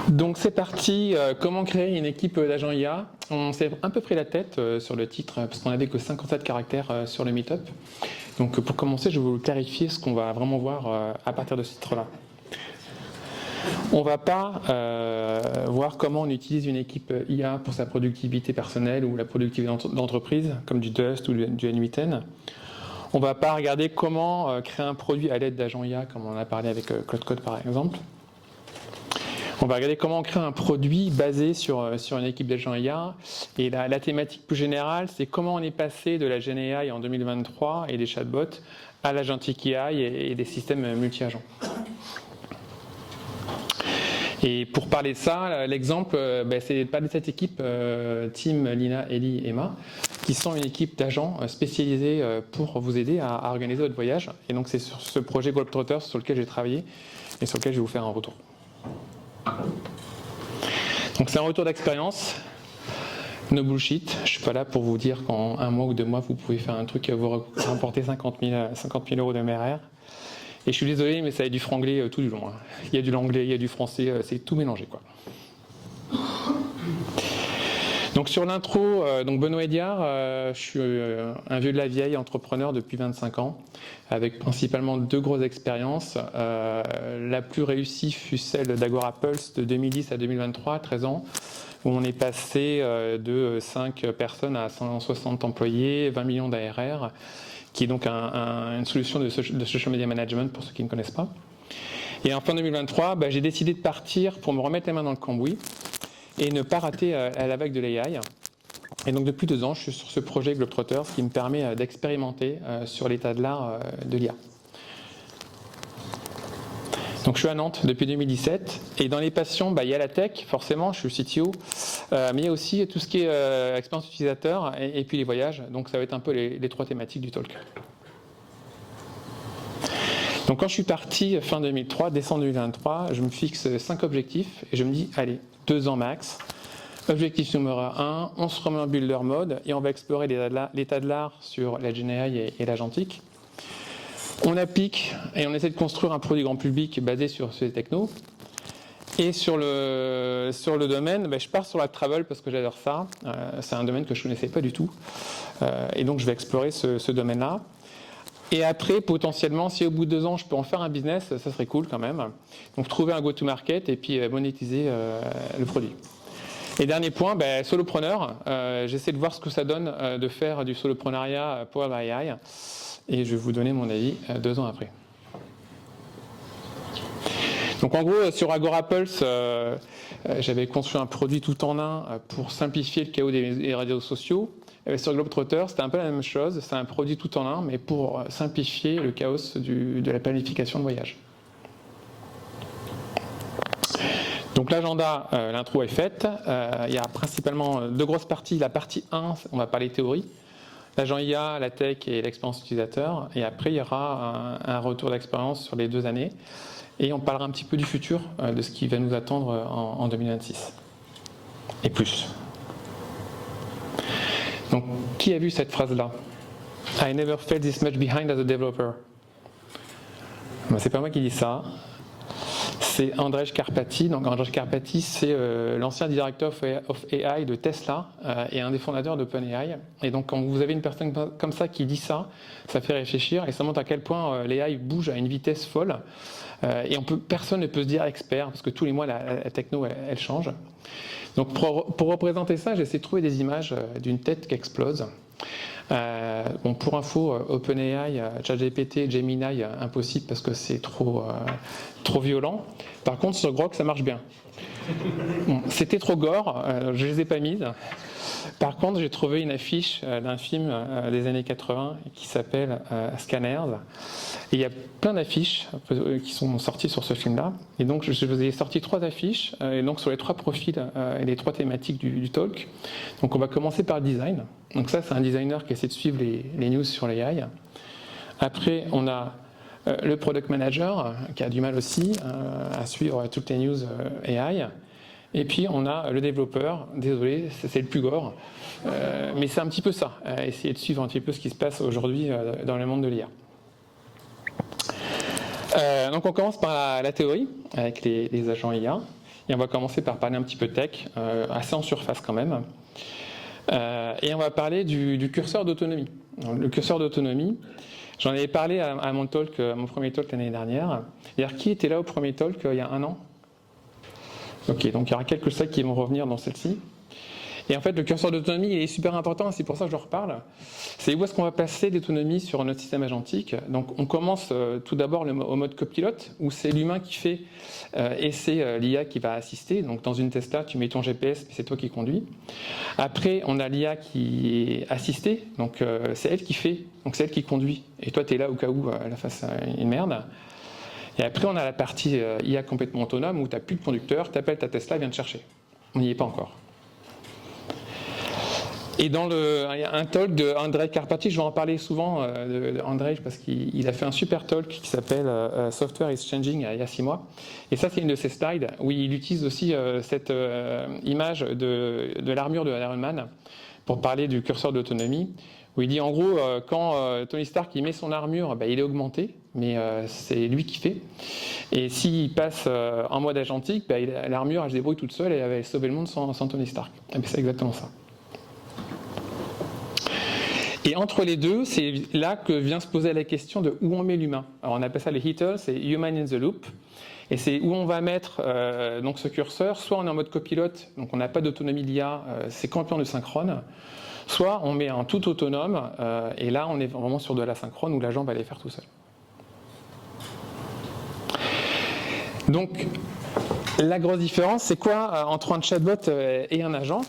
Donc c'est parti, comment créer une équipe d'agents IA? On s'est un peu pris la tête sur le titre parce qu'on n'avait que 57 caractères sur le Meetup. Donc pour commencer, je vais vous clarifier ce qu'on va vraiment voir à partir de ce titre-là. On ne va pas voir comment on utilise une équipe IA pour sa productivité personnelle ou la productivité d'entreprise, comme du Dust ou du N8N. On ne va pas regarder comment créer un produit à l'aide d'agents IA, comme on en a parlé avec Claude Code par exemple. On va regarder comment on crée un produit basé sur une équipe d'agents IA. Et la thématique plus générale, c'est comment on est passé de la GenAI en 2023 et des chatbots à l'Agentic AI et des systèmes multi-agents. Et pour parler de ça, l'exemple, c'est de parler de cette équipe, Tim, Lina, Ellie, Emma, qui sont une équipe d'agents spécialisés pour vous aider à organiser votre voyage. Et donc c'est sur ce projet Globetrotters sur lequel j'ai travaillé et sur lequel je vais vous faire un retour. Donc c'est un retour d'expérience, no bullshit. Je ne suis pas là pour vous dire qu'en un mois ou 2 mois vous pouvez faire un truc qui va vous rapporter 50 000 € de MRR. Et je suis désolé, mais ça va être du franglais tout du long. Hein. Il y a du l'anglais, il y a du français, c'est tout mélangé, quoi. Donc sur l'intro, donc Benoît Hédiard, je suis un vieux de la vieille, entrepreneur depuis 25 ans, avec principalement 2 grosses expériences. La plus réussie fut celle d'Agora Pulse de 2010 à 2023, 13 ans, où on est passé de 5 personnes à 160 employés, 20 millions d'ARR, qui est donc une solution de social media management pour ceux qui ne connaissent pas. Et en fin 2023, j'ai décidé de partir pour me remettre les mains dans le cambouis et ne pas rater à la vague de l'AI. Et donc depuis 2 ans, je suis sur ce projet Globetrotters qui me permet d'expérimenter sur l'état de l'art de l'IA. Donc je suis à Nantes depuis 2017 et dans les passions, il y a la tech, forcément, je suis CTO, mais il y a aussi tout ce qui est expérience utilisateur et puis les voyages. Donc ça va être un peu les 3 thématiques du talk. Donc quand je suis parti fin 2003, décembre 2023, je me fixe 5 objectifs et je me dis, allez, 2 ans max. Objectif numéro 1, on se remet en builder mode et on va explorer l'état de l'art sur la GenAI et l'Agentic. On applique et on essaie de construire un produit grand public basé sur ces technos. Et sur le domaine, je pars sur la travel parce que j'adore ça. C'est un domaine que je ne connaissais pas du tout. Et donc je vais explorer ce domaine-là. Et après, potentiellement, si au bout de 2 ans, je peux en faire un business, ça serait cool quand même. Donc trouver un go-to-market et puis monétiser le produit. Et dernier point, solopreneur. J'essaie de voir ce que ça donne de faire du solopreneuriat Powered by AI. Et je vais vous donner mon avis 2 ans après. Donc en gros, sur Agora Pulse, j'avais conçu un produit tout en un pour simplifier le chaos des réseaux sociaux. Sur Globetrotters, c'était un peu la même chose, c'est un produit tout en un, mais pour simplifier le chaos de la planification de voyage. Donc l'agenda, l'intro est faite, il y a principalement 2 grosses parties. La partie 1, on va parler théorie, l'agent IA, la tech et l'expérience utilisateur, et après il y aura un retour d'expérience sur les 2 années, et on parlera un petit peu du futur, de ce qui va nous attendre en 2026, et plus. Donc, qui a vu cette phrase-là? I never felt this much behind as a developer. C'est pas moi qui dis ça. C'est Andrej Karpathy. Donc, Andrej Karpathy, c'est l'ancien directeur of AI de Tesla et un des fondateurs d'OpenAI. Et donc, quand vous avez une personne comme ça qui dit ça, ça fait réfléchir et ça montre à quel point l'AI bouge à une vitesse folle. Et personne ne peut se dire expert parce que tous les mois, la techno, elle change. Donc pour représenter ça, j'ai essayé de trouver des images d'une tête qui explose. Pour info, OpenAI, ChatGPT, Gemini, impossible parce que c'est trop violent. Par contre, sur Grok, ça marche bien. C'était trop gore, je ne les ai pas mises. Par contre, j'ai trouvé une affiche d'un film des années 80 qui s'appelle Scanners. Et il y a plein d'affiches qui sont sorties sur ce film-là. Et donc, je vous ai sorti 3 affiches, et donc sur les 3 profils et les 3 thématiques du talk. Donc, on va commencer par le design. Donc ça, c'est un designer qui essaie de suivre les news sur l'AI. Après, on a le product manager qui a du mal aussi à suivre toutes les news AI. Et puis on a le développeur, désolé, c'est le plus gore, mais c'est un petit peu ça, essayer de suivre un petit peu ce qui se passe aujourd'hui dans le monde de l'IA. Donc on commence par la théorie, avec les agents IA, et on va commencer par parler un petit peu tech, assez en surface quand même. Et on va parler du curseur d'autonomie. Le curseur d'autonomie, j'en avais parlé à mon premier talk l'année dernière. D'ailleurs, qui était là au premier talk il y a 1 an? Ok, donc il y aura quelques slides qui vont revenir dans celle-ci. Et en fait, le curseur d'autonomie il est super important, c'est pour ça que je reparle. C'est où est-ce qu'on va passer l'autonomie sur notre système agentique. Donc on commence tout d'abord au mode copilote, où c'est l'humain qui fait et c'est l'IA qui va assister. Donc dans une Tesla, tu mets ton GPS, mais c'est toi qui conduis. Après, on a l'IA qui est assistée, donc c'est elle qui fait, donc c'est elle qui conduit. Et toi, tu es là au cas où elle fasse une merde. Et après, on a la partie IA complètement autonome, où tu n'as plus de conducteur, tu appelles ta Tesla, elle vient te chercher. On n'y est pas encore. Et il y a un talk de Andrej Karpathy, je vais en parler souvent de Andrej parce qu'il a fait un super talk qui s'appelle Software is Changing il y a 6 mois. Et ça, c'est une de ses slides où il utilise aussi cette image de l'armure de Iron Man pour parler du curseur d'autonomie. Où il dit en gros, quand Tony Stark il met son armure, il est augmenté, mais c'est lui qui fait. Et s'il passe en mode agentique, l'armure elle se débrouille toute seule et elle va sauver le monde sans Tony Stark. Et c'est exactement ça. Et entre les deux, c'est là que vient se poser la question de où on met l'humain. Alors on appelle ça les heaters, c'est Human in the Loop. Et c'est où on va mettre donc ce curseur. Soit on est en mode copilote, donc on n'a pas d'autonomie d'IA, c'est complètement de synchrone. Soit on met un tout autonome, et là on est vraiment sur de l'asynchrone où l'agent va aller faire tout seul. Donc la grosse différence, c'est quoi entre un chatbot et un agent?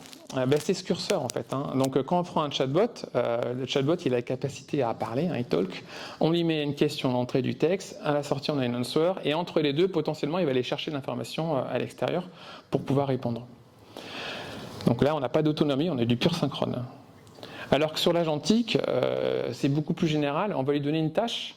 C'est ce curseur en fait. Donc quand on prend un chatbot, le chatbot il a la capacité à parler, il talk. On lui met une question à l'entrée du texte, à la sortie on a une answer, et entre les deux potentiellement il va aller chercher l'information à l'extérieur pour pouvoir répondre. Donc là on n'a pas d'autonomie, on est du pur synchrone. Alors que sur l'agentique, c'est beaucoup plus général, on va lui donner une tâche,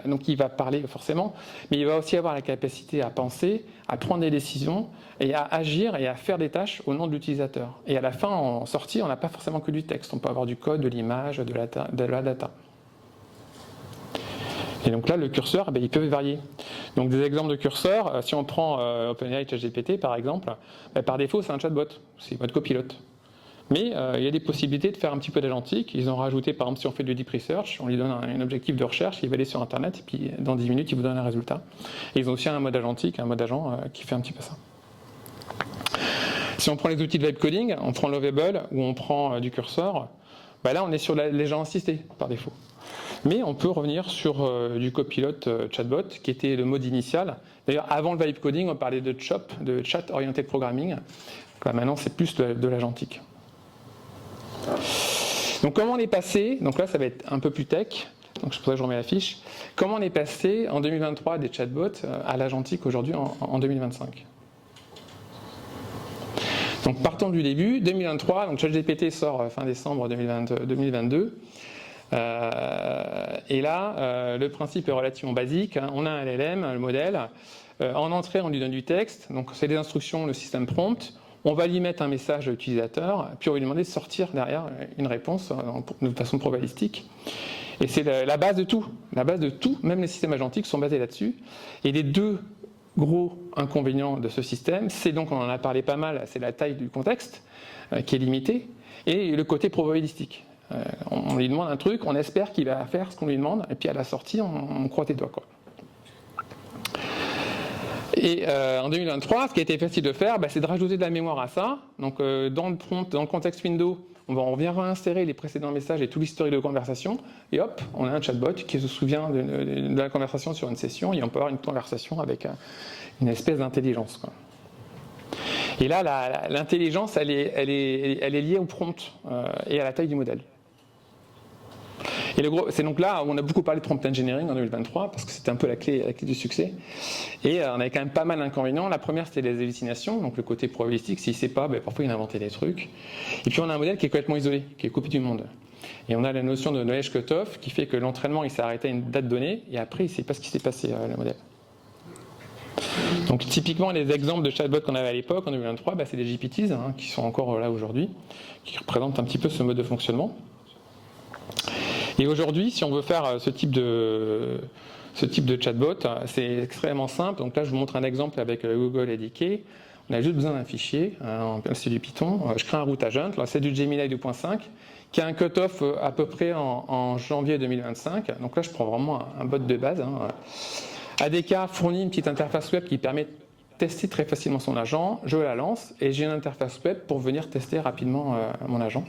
donc il va parler forcément, mais il va aussi avoir la capacité à penser, à prendre des décisions, et à agir et à faire des tâches au nom de l'utilisateur. Et à la fin, en sortie, on n'a pas forcément que du texte, on peut avoir du code, de l'image, de la data. Et donc là, le curseur, il peut varier. Donc des exemples de curseurs, si on prend OpenAI ChatGPT par exemple, par défaut c'est un chatbot, c'est mode copilote. Mais il y a des possibilités de faire un petit peu d'agentique. Ils ont rajouté, par exemple, si on fait du deep research, on lui donne un objectif de recherche, il va aller sur Internet, et puis dans 10 minutes, il vous donne un résultat. Et ils ont aussi un mode agentique, un mode agent qui fait un petit peu ça. Si on prend les outils de vibe coding, on prend Lovable ou on prend du curseur, là on est sur l'agent assisté par défaut. Mais on peut revenir sur du copilote chatbot, qui était le mode initial. D'ailleurs, avant le vibe coding, on parlait de CHOP, de Chat Oriented Programming. Là, maintenant, c'est plus de l'agentique. Donc comment on est passé, donc là ça va être un peu plus tech, donc c'est pour ça que je remets la fiche, comment on est passé en 2023 des chatbots à l'agentique aujourd'hui en 2025. Donc partons du début, 2023, donc ChatGPT sort fin décembre 2022, et là le principe est relativement basique, on a un LLM, le modèle, en entrée on lui donne du texte, donc c'est des instructions, le système prompt. On va lui mettre un message utilisateur, puis on va lui demander de sortir derrière une réponse de façon probabilistique. Et c'est la base de tout. La base de tout, même les systèmes agentiques sont basés là-dessus. Et les deux gros inconvénients de ce système, c'est donc, on en a parlé pas mal, c'est la taille du contexte qui est limitée, et le côté probabilistique. On lui demande un truc, on espère qu'il va faire ce qu'on lui demande, et puis à la sortie, on croise tes doigts, quoi. Et en 2023, ce qui a été facile de faire, c'est de rajouter de la mémoire à ça. Donc dans le prompt, dans le contexte window, on vient réinsérer les précédents messages et tout l'historique de conversation, et hop, on a un chatbot qui se souvient de la conversation sur une session, et on peut avoir une conversation avec une espèce d'intelligence, quoi. Et là, l'intelligence, elle est liée au prompt et à la taille du modèle. Et c'est donc là où on a beaucoup parlé de prompt engineering en 2023, parce que c'était un peu la clé du succès. Et on avait quand même pas mal d'inconvénients. La première, c'était les hallucinations, donc le côté probabilistique. S'il ne sait pas, parfois il inventait des trucs. Et puis on a un modèle qui est complètement isolé, qui est coupé du monde. Et on a la notion de knowledge cutoff, qui fait que l'entraînement il s'est arrêté à une date donnée, et après il ne sait pas ce qui s'est passé, le modèle. Donc typiquement, les exemples de chatbots qu'on avait à l'époque, en 2023, c'est des GPTs, qui sont encore là aujourd'hui, qui représentent un petit peu ce mode de fonctionnement. Et aujourd'hui, si on veut faire ce type ce type de chatbot. C'est extrêmement simple. Donc là, je vous montre un exemple avec Google SDK. On a juste besoin d'un fichier, c'est du Python. Je crée un route agent. Là, c'est du Gemini 2.5 qui a un cut-off à peu près en janvier 2025. Donc là, je prends vraiment un bot de base. ADK fournit une petite interface web qui permet de tester très facilement son agent. Je la lance et j'ai une interface web pour venir tester rapidement mon agent.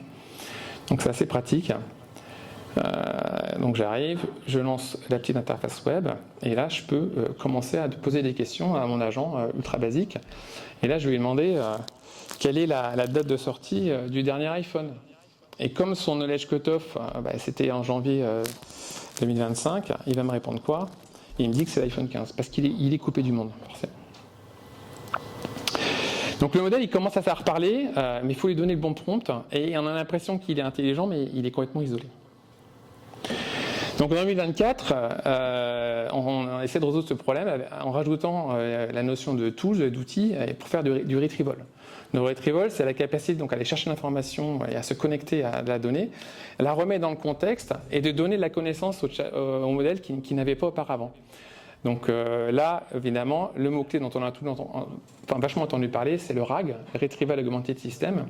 Donc c'est assez pratique. Donc j'arrive, je lance la petite interface web et là je peux commencer à poser des questions à mon agent ultra basique. Et là je vais lui demander quelle est la date de sortie du dernier iPhone. Et comme son knowledge cutoff c'était en janvier 2025, il va me répondre quoi? Il me dit que c'est l'iPhone 15 parce qu'il est coupé du monde forcément. Donc le modèle il commence à savoir parler, mais il faut lui donner le bon prompt et on a l'impression qu'il est intelligent mais il est complètement isolé. Donc en 2024, on essaie de résoudre ce problème en rajoutant la notion de tools, d'outils, pour faire du retrieval. Le retrieval, c'est la capacité donc à aller chercher l'information et à se connecter à la donnée, la remettre dans le contexte et de donner de la connaissance au modèle qui n'avait pas auparavant. Donc là, évidemment, le mot-clé dont on a vachement entendu parler, c'est le RAG, Retrieval Augmented System.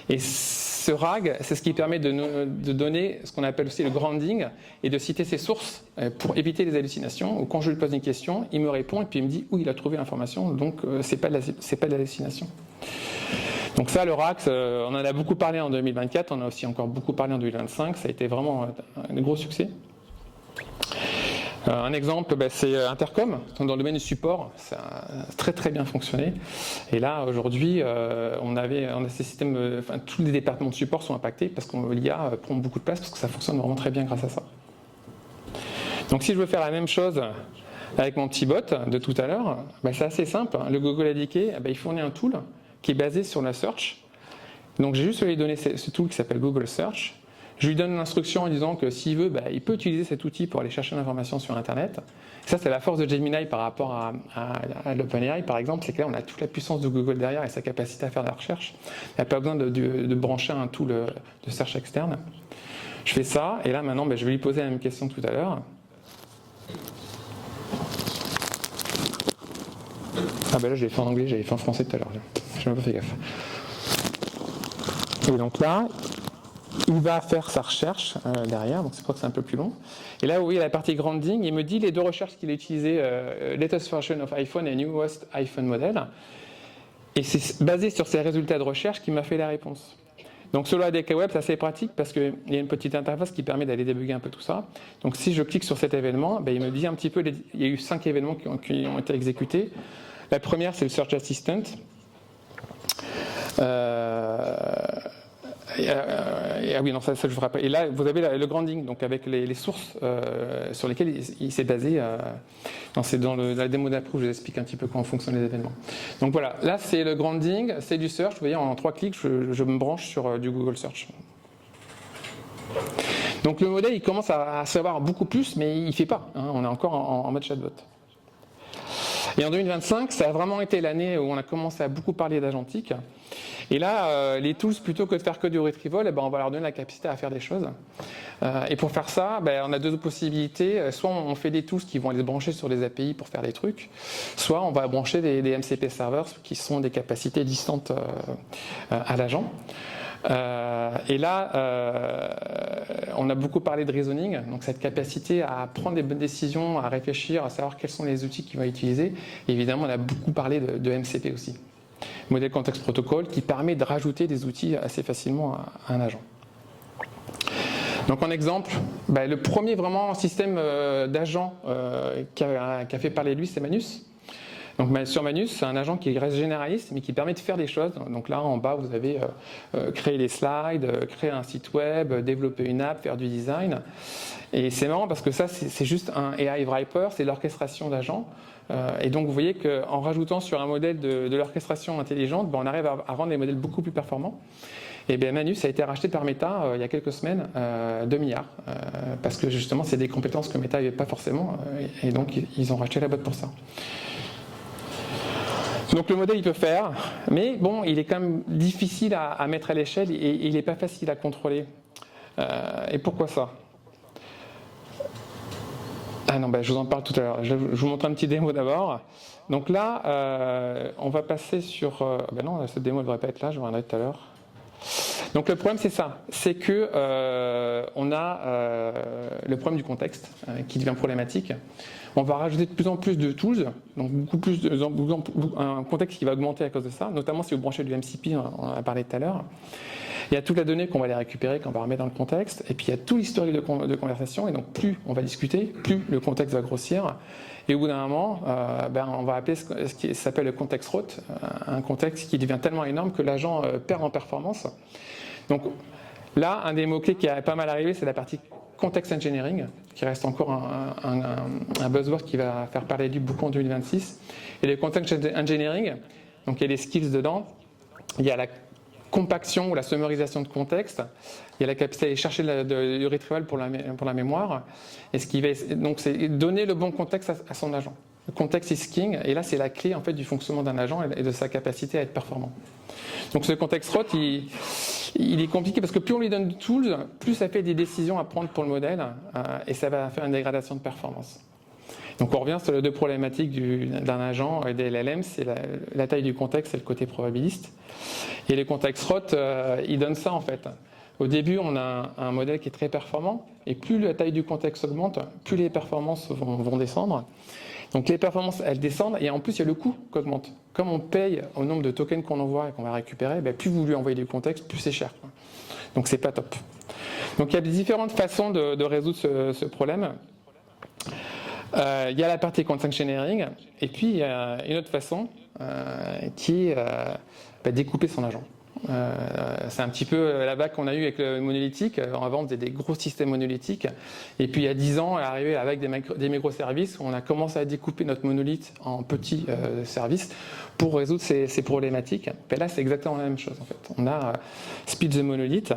Et ce RAG, c'est ce qui permet de donner ce qu'on appelle aussi le grounding et de citer ses sources pour éviter les hallucinations. Ou quand je lui pose une question, il me répond et puis il me dit où il a trouvé l'information, donc c'est pas de l'hallucination. Donc ça, le RAG, on en a beaucoup parlé en 2024, on en a aussi encore beaucoup parlé en 2025, ça a été vraiment un gros succès. Un exemple, c'est Intercom, dans le domaine du support, ça a très très bien fonctionné. Et là, aujourd'hui, on a ces systèmes, tous les départements de support sont impactés parce que l'IA prend beaucoup de place parce que ça fonctionne vraiment très bien grâce à ça. Donc si je veux faire la même chose avec mon petit bot de tout à l'heure, c'est assez simple. Le Google SDK, il fournit un tool qui est basé sur la search. Donc j'ai juste lui donner ce tool qui s'appelle Google Search. Je lui donne l'instruction en disant que s'il veut, il peut utiliser cet outil pour aller chercher l'information sur Internet. Ça, c'est la force de Gemini par rapport à l'OpenAI, par exemple, c'est que là, on a toute la puissance de Google derrière et sa capacité à faire de la recherche. Il n'y a pas besoin de brancher un tool de search externe. Je fais ça, et là, maintenant, je vais lui poser la même question que tout à l'heure. Là, je l'ai fait en anglais, j'avais fait en français tout à l'heure. Je n'ai même pas fait gaffe. Et donc là, il va faire sa recherche derrière, donc c'est pour ça que c'est un peu plus long. Et là, vous voyez la partie grounding, il me dit les deux recherches qu'il a utilisées, latest version of iPhone et newest iPhone model. Et c'est basé sur ces résultats de recherche qu'il m'a fait la réponse. Donc sur l'ADK Web, c'est assez pratique parce qu'il y a une petite interface qui permet d'aller débugger un peu tout ça. Donc si je clique sur cet événement, il me dit un petit peu, il y a eu 5 événements qui ont été exécutés. La première, c'est le Search Assistant. Oui, non, ça je vous rappelle. Et là, vous avez le grounding, donc avec les sources sur lesquelles il s'est basé. C'est dans la démo d'après où je vous explique un petit peu comment fonctionnent les événements. Donc voilà, là c'est le grounding, c'est du search. Vous voyez, en 3 clics, je me branche sur du Google Search. Donc le modèle, il commence à savoir beaucoup plus, mais il ne fait pas. On est encore en mode chatbot. Et en 2025, ça a vraiment été l'année où on a commencé à beaucoup parler d'agentique. Et là, les tools, plutôt que de faire que du retrieval, on va leur donner la capacité à faire des choses. Et pour faire ça, on a 2 possibilités. Soit on fait des tools qui vont aller se brancher sur des API pour faire des trucs, soit on va brancher des MCP servers qui sont des capacités distantes à l'agent. Et là, on a beaucoup parlé de reasoning, donc cette capacité à prendre des bonnes décisions, à réfléchir, à savoir quels sont les outils qu'il va utiliser. Et évidemment, on a beaucoup parlé de MCP aussi, modèle Context Protocol, qui permet de rajouter des outils assez facilement à un agent. Donc en exemple, le premier vraiment système d'agent qui a fait parler de lui, c'est Manus. Donc sur Manus, c'est un agent qui reste généraliste, mais qui permet de faire des choses. Donc là, en bas, vous avez créer des slides, créer un site web, développer une app, faire du design. Et c'est marrant parce que ça, c'est juste un AI wrapper, c'est l'orchestration d'agents. Et donc vous voyez qu'en rajoutant sur un modèle de l'orchestration intelligente, on arrive à rendre les modèles beaucoup plus performants. Et bien Manus a été racheté par Meta il y a quelques semaines, 2 milliards, parce que justement c'est des compétences que Meta n'avait pas forcément, et donc ils ont racheté la boîte pour ça. Donc le modèle il peut faire, mais bon, il est quand même difficile à mettre à l'échelle et il n'est pas facile à contrôler. Et pourquoi ça ? Ah non, je vous en parle tout à l'heure. Je vous montre un petit démo d'abord. Donc là, on va passer sur... non, cette démo ne devrait pas être là, je reviendrai tout à l'heure. Donc le problème c'est ça, c'est que on a le problème du contexte qui devient problématique. On va rajouter de plus en plus de tools, donc beaucoup plus un contexte qui va augmenter à cause de ça, notamment si vous branchez du MCP, on en a parlé tout à l'heure. Il y a toute la donnée qu'on va aller récupérer, qu'on va remettre dans le contexte, et puis il y a tout l'historique de conversation, et donc plus on va discuter, plus le contexte va grossir, et au bout d'un moment, on va appeler ce qui s'appelle le context route, un contexte qui devient tellement énorme que l'agent perd en performance. Donc là, un des mots-clés qui a pas mal arrivé, c'est la partie context engineering, qui reste encore un buzzword qui va faire parler du beaucoup en 2026. Et le context engineering, donc il y a des skills dedans, il y a la compaction ou la summarisation de contexte, il y a la capacité à aller chercher du retrieval pour la mémoire, et donc c'est donner le bon contexte à son agent. Le context is king, et là c'est la clé en fait du fonctionnement d'un agent et de sa capacité à être performant. Donc ce context route, il est compliqué parce que plus on lui donne de tools, plus ça fait des décisions à prendre pour le modèle, et ça va faire une dégradation de performance. Donc on revient sur les deux problématiques d'un agent et des LLM, c'est la taille du contexte et le côté probabiliste. Et les context routes, ils donnent ça en fait. Au début, on a un modèle qui est très performant, et plus la taille du contexte augmente, plus les performances vont descendre. Donc les performances, elles descendent, et en plus, il y a le coût qui augmente. Comme on paye au nombre de tokens qu'on envoie et qu'on va récupérer, plus vous lui envoyez du contexte, plus c'est cher. Donc c'est pas top. Donc il y a différentes façons de résoudre ce problème. Il y a la partie context engineering, et puis il y a une autre façon qui est découper son agent. C'est un petit peu la vague qu'on a eue avec le monolithique. Avant, on faisait des gros systèmes monolithiques, et puis il y a 10 ans, est arrivé la vague des microservices où on a commencé à découper notre monolithe en petits services pour résoudre ces problématiques. Et là, c'est exactement la même chose en fait. On a Split the Monolith.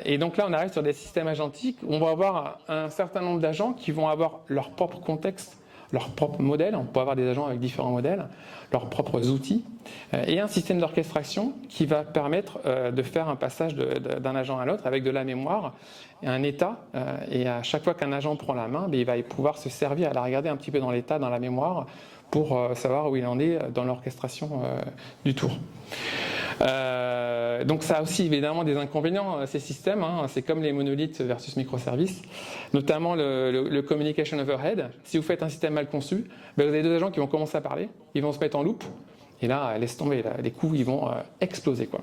Et donc là, on arrive sur des systèmes agentiques où on va avoir un certain nombre d'agents qui vont avoir leur propre contexte, leur propre modèle. On peut avoir des agents avec différents modèles, leurs propres outils, et un système d'orchestration qui va permettre de faire un passage d'un agent à l'autre avec de la mémoire et un état. Et à chaque fois qu'un agent prend la main, il va pouvoir se servir à la regarder un petit peu dans l'état, dans la mémoire, pour savoir où il en est dans l'orchestration du tour. Donc ça a aussi évidemment des inconvénients, ces systèmes, c'est comme les monolithes versus microservices, notamment le communication overhead. Si vous faites un système mal conçu, vous avez deux agents qui vont commencer à parler, ils vont se mettre en loop, et là, laisse tomber, les coûts ils vont exploser, quoi.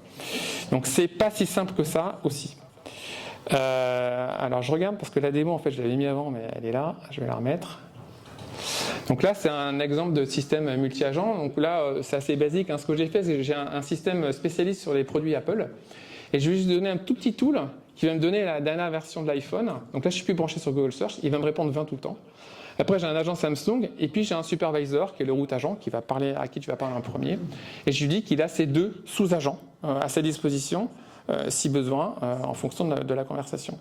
Donc c'est pas si simple que ça aussi. Alors je regarde parce que la démo en fait je l'avais mis avant, mais elle est là, je vais la remettre. Donc là, c'est un exemple de système multi-agent. Donc là, c'est assez basique. Ce que j'ai fait, c'est que j'ai un système spécialiste sur les produits Apple. Et je vais juste donner un tout petit tool qui va me donner la dernière version de l'iPhone. Donc là, je ne suis plus branché sur Google Search. Il va me répondre 20 tout le temps. Après, j'ai un agent Samsung. Et puis, j'ai un supervisor qui est le root agent qui va parler, à qui tu vas parler en premier. Et je lui dis qu'il a ces deux sous-agents à sa disposition, si besoin, en fonction de la conversation.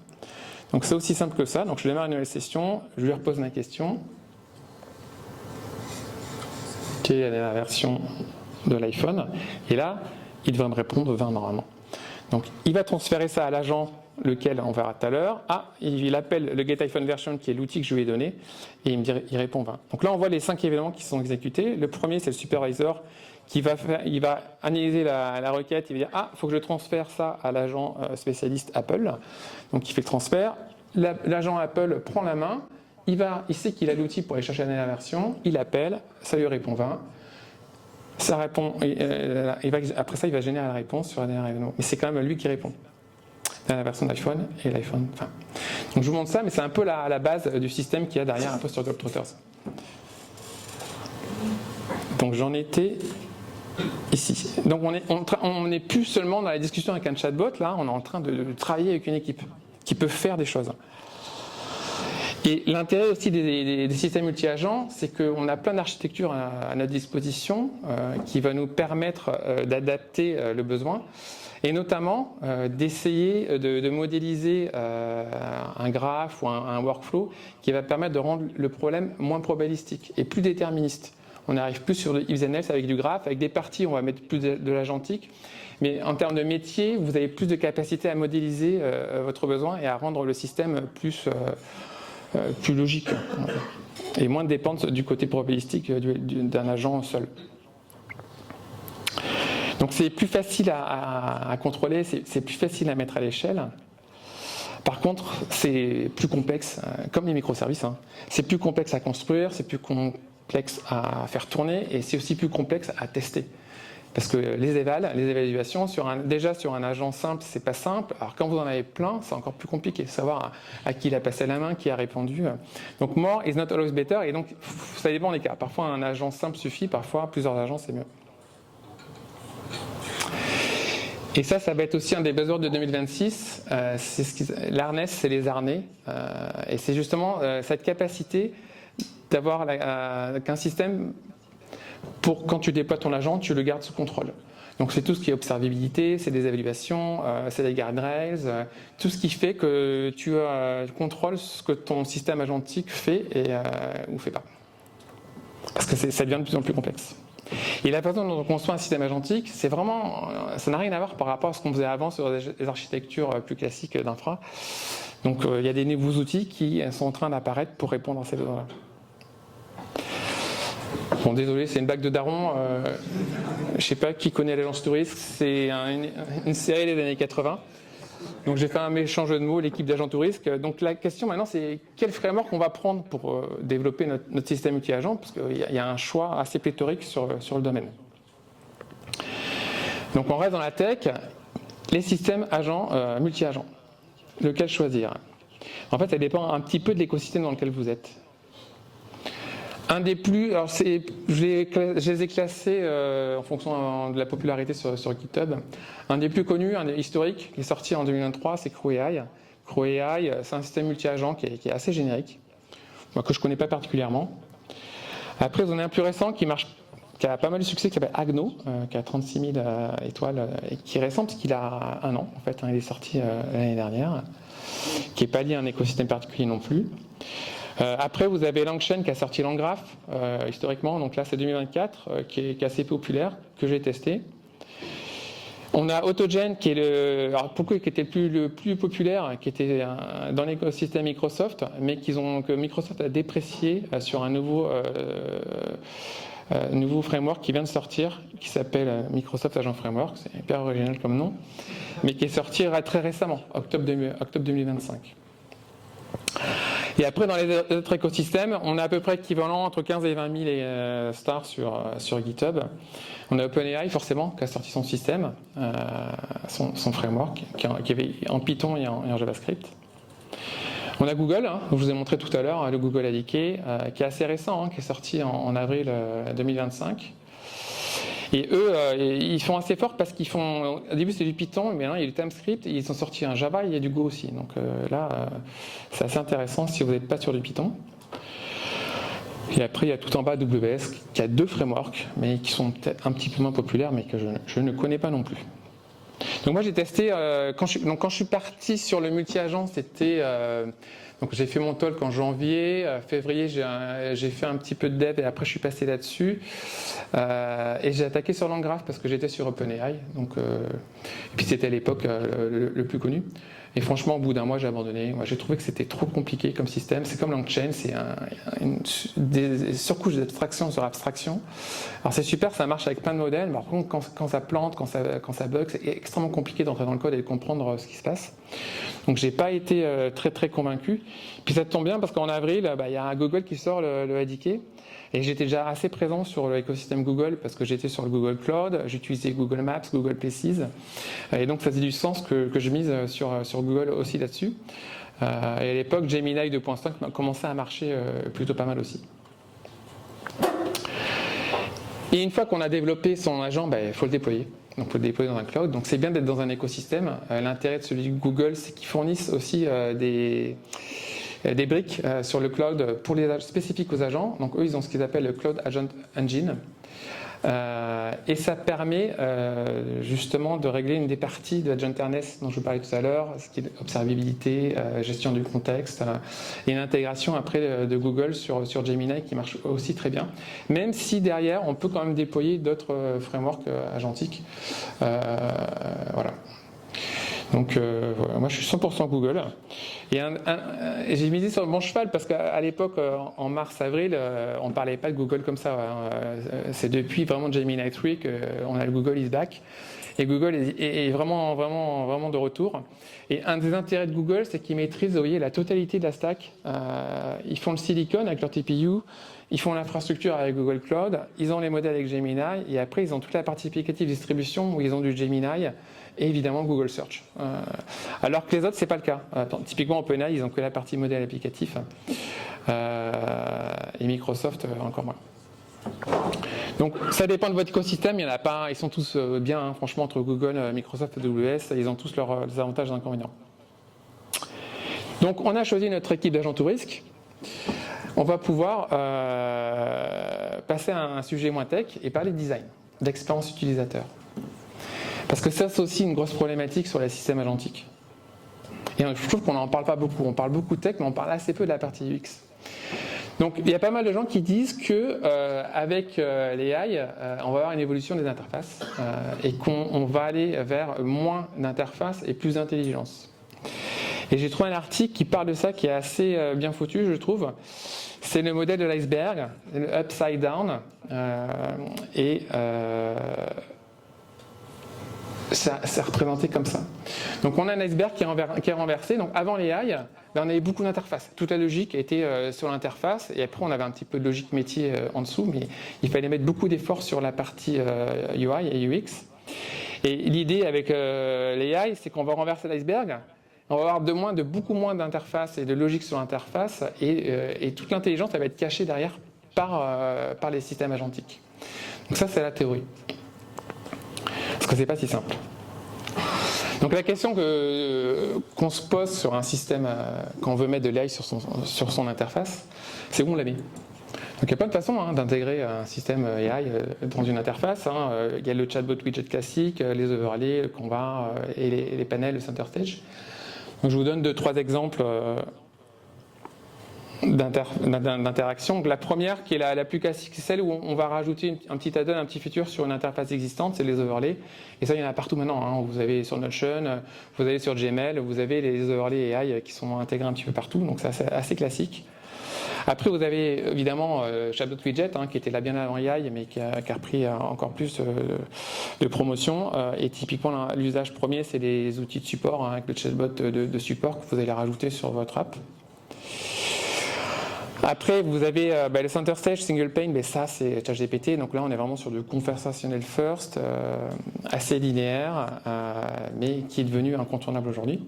Donc c'est aussi simple que ça. Donc je démarre une nouvelle session. Je lui repose ma question. Quelle est la version de l'iPhone? Et là, il devrait me répondre 20 normalement. Donc, il va transférer ça à l'agent, lequel on verra tout à l'heure. Il appelle le getIPhone qui est l'outil que je lui ai donné, et il répond 20. Donc là, on voit les 5 événements qui sont exécutés. Le premier, c'est le supervisor qui va analyser la requête. Il va dire il faut que je transfère ça à l'agent spécialiste Apple. Donc, il fait le transfert. L'agent Apple prend la main. Il sait qu'il a l'outil pour aller chercher la dernière version, il appelle, ça lui répond 20, ça répond, après ça il va générer la réponse sur la dernière événement. Mais c'est quand même lui qui répond. La version d'iPhone et l'iPhone. Donc je vous montre ça, mais c'est un peu la base du système qu'il y a derrière un peu sur Globetrotters. Donc j'en étais ici. Donc on n'est plus seulement dans la discussion avec un chatbot, là on est en train de travailler avec une équipe qui peut faire des choses. Et l'intérêt aussi des systèmes multi-agents, c'est qu'on a plein d'architectures à notre disposition qui va nous permettre d'adapter le besoin, et notamment d'essayer de modéliser un graphe ou un workflow qui va permettre de rendre le problème moins probabilistique et plus déterministe. On n'arrive plus sur le if and else avec du graphe, avec des parties on va mettre plus de l'agentique, mais en termes de métier, vous avez plus de capacité à modéliser votre besoin et à rendre le système plus plus logique et moins de dépendre du côté probabilistique d'un agent seul. Donc c'est plus facile à contrôler, c'est plus facile à mettre à l'échelle. Par contre, c'est plus complexe, comme les microservices, hein. C'est plus complexe à construire, c'est plus complexe à faire tourner et c'est aussi plus complexe à tester. Parce que les évaluations, déjà sur un agent simple, c'est pas simple. Alors quand vous en avez plein, c'est encore plus compliqué. Savoir à qui il a passé la main, qui a répondu. Donc more is not always better. Et donc ça dépend des cas. Parfois un agent simple suffit, parfois plusieurs agents c'est mieux. Et ça va être aussi un des buzzwords de 2026. L'harness, c'est les harnais. Et c'est justement cette capacité d'avoir qu'un système, pour quand tu déploies ton agent, tu le gardes sous contrôle. Donc c'est tout ce qui est observabilité, c'est des évaluations, c'est des guardrails, tout ce qui fait que tu contrôles ce que ton système agentique fait ou fait pas. Parce que ça devient de plus en plus complexe. Et la façon dont on construit un système agentique, c'est vraiment, ça n'a rien à voir par rapport à ce qu'on faisait avant sur les architectures plus classiques d'infra. Donc il y a des nouveaux outils qui sont en train d'apparaître pour répondre à ces besoins-là. Bon, désolé, c'est une blague de daron. Je ne sais pas qui connaît l'agence touriste. C'est une série des années 80. Donc j'ai fait un méchant jeu de mots, l'équipe d'agents touristes. Donc la question maintenant, c'est quel framework on va prendre pour développer notre système multi-agent, parce qu'il y a un choix assez pléthorique sur le domaine. Donc on reste dans la tech, les systèmes agents, multi-agents. Lequel choisir? En fait, ça dépend un petit peu de l'écosystème dans lequel vous êtes. Un des plus, alors je les ai classés en fonction de la popularité sur GitHub. Un des plus connus, un des historiques, qui est sorti en 2023, c'est CrewAI. CrewAI, c'est un système multi-agent qui est assez générique, que je ne connais pas particulièrement. Après, vous en avez un plus récent qui a pas mal de succès, qui s'appelle Agno, qui a 36 000 étoiles, et qui est récent parce qu'il a 1 an, en fait, il est sorti l'année dernière, qui n'est pas lié à un écosystème particulier non plus. Après, vous avez Langchain qui a sorti Langgraph, historiquement, donc là c'est 2024, qui est assez populaire, que j'ai testé. On a AutoGen qui est alors pourquoi qui était le plus populaire, qui était dans l'écosystème Microsoft, mais que Microsoft a déprécié sur un nouveau framework qui vient de sortir, qui s'appelle Microsoft Agent Framework, c'est hyper original comme nom, mais qui est sorti très récemment, octobre 2025. Et après, dans les autres écosystèmes, on a à peu près équivalent entre 15 et 20 000 stars sur GitHub. On a OpenAI, forcément, qui a sorti son système, son framework, qui avait en Python et en JavaScript. On a Google, je vous ai montré tout à l'heure, le Google ADK, qui est assez récent, qui est sorti en avril 2025. Et eux, ils font assez fort parce qu'ils font. Au début, c'est du Python, mais maintenant, il y a du TypeScript, et ils ont sorti un Java, et il y a du Go aussi. Donc là, c'est assez intéressant si vous n'êtes pas sur du Python. Et après, il y a tout en bas AWS, qui a 2 frameworks, mais qui sont peut-être un petit peu moins populaires, mais que je ne connais pas non plus. Donc moi, j'ai testé. Quand je suis parti sur le multi-agent, c'était. Donc j'ai fait mon talk en janvier, février j'ai fait un petit peu de dev et après je suis passé là-dessus et j'ai attaqué sur Langgraph parce que j'étais sur OpenAI, donc et puis c'était à l'époque le plus connu. Et franchement, au bout d'un mois, j'ai abandonné. Moi, j'ai trouvé que c'était trop compliqué comme système. C'est comme Langchain, c'est des surcouches d'abstraction sur abstraction. Alors c'est super, ça marche avec plein de modèles, mais par contre, quand ça plante, quand ça bug, c'est extrêmement compliqué d'entrer dans le code et de comprendre ce qui se passe. Donc j'ai pas été très très convaincu. Puis ça tombe bien parce qu'en avril, il y a un Google qui sort le ADK. Et j'étais déjà assez présent sur l'écosystème Google parce que j'étais sur le Google Cloud, j'utilisais Google Maps, Google Places. Et donc ça faisait du sens que je mise sur Google aussi là-dessus. Et à l'époque, Gemini 2.5 commençait à marcher plutôt pas mal aussi. Et une fois qu'on a développé son agent, il faut le déployer. Donc il faut le déployer dans un cloud. Donc c'est bien d'être dans un écosystème. L'intérêt de celui de Google, c'est qu'ils fournissent aussi des briques sur le cloud spécifiques aux agents. Donc eux, ils ont ce qu'ils appellent le Cloud Agent Engine. Et ça permet justement de régler une des parties de Agentness dont je vous parlais tout à l'heure, ce qui est observabilité, gestion du contexte, et une intégration après de Google sur Gemini qui marche aussi très bien. Même si derrière, on peut quand même déployer d'autres frameworks agentiques. Voilà. Donc voilà. Moi je suis 100% Google Et j'ai misé sur le bon cheval parce qu'à l'époque, en mars-avril, on ne parlait pas de Google comme ça. C'est depuis vraiment Gemini 3 qu'on a le Google is back. Et Google est vraiment, vraiment, vraiment de retour. Et un des intérêts de Google, c'est qu'ils maîtrisent, vous voyez, la totalité de la stack. Ils font le silicon avec leur TPU, ils font l'infrastructure avec Google Cloud, ils ont les modèles avec Gemini, et après, ils ont toute la partie applicative distribution où ils ont du Gemini, et évidemment Google Search. Alors que les autres, c'est pas le cas. Typiquement, OpenAI, ils ont que la partie modèle applicatif, et Microsoft encore moins. Donc ça dépend de votre écosystème, il y en a pas, ils sont tous bien, hein, franchement, entre Google, Microsoft et AWS, ils ont tous leurs avantages et inconvénients. Donc on a choisi notre équipe d'agents tout risque. On va pouvoir passer à un sujet moins tech et parler de design, d'expérience utilisateur. Parce que ça, c'est aussi une grosse problématique sur les systèmes agentiques. Et je trouve qu'on n'en parle pas beaucoup. On parle beaucoup de tech, mais on parle assez peu de la partie UX. Donc il y a pas mal de gens qui disent que avec l'AI, on va avoir une évolution des interfaces et qu'on va aller vers moins d'interfaces et plus d'intelligence. Et j'ai trouvé un article qui parle de ça qui est assez bien foutu, je trouve. C'est le modèle de l'iceberg, le upside down, c'est représenté comme ça. Donc on a un iceberg qui est renversé. Donc avant l'AI, on avait beaucoup d'interfaces. Toute la logique était sur l'interface et après on avait un petit peu de logique métier en dessous, mais il fallait mettre beaucoup d'efforts sur la partie UI et UX. Et l'idée avec l'AI, c'est qu'on va renverser l'iceberg. On va avoir beaucoup moins d'interfaces et de logique sur l'interface et toute l'intelligence elle va être cachée derrière par les systèmes agentiques. Donc ça c'est la théorie. Parce que c'est pas si simple. Donc la question qu'on se pose sur un système quand on veut mettre de l'AI sur son interface, c'est où on la met. Donc il y a plein de façons d'intégrer un système AI dans une interface. Il y a le chatbot widget classique, les overlays, le Canva et les panels, le center stage. Donc je vous donne 2-3 exemples d'interaction. Donc la première, qui est la plus classique, c'est celle où on va rajouter un petit add-on, un petit feature sur une interface existante, c'est les overlays. Et ça, il y en a partout maintenant. Vous avez sur Notion, vous avez sur Gmail, vous avez les overlays AI qui sont intégrés un petit peu partout. Donc c'est assez classique. Après, vous avez évidemment Chatbot Widget, qui était là bien avant AI, mais qui a repris encore plus de promotion. Et typiquement, l'usage premier, c'est les outils de support, avec le chatbot de support que vous allez rajouter sur votre app. Après, vous avez le Center Stage, Single Pane, mais ça, c'est ChatGPT. Donc là, on est vraiment sur du conversationnel first, assez linéaire, mais qui est devenu incontournable aujourd'hui.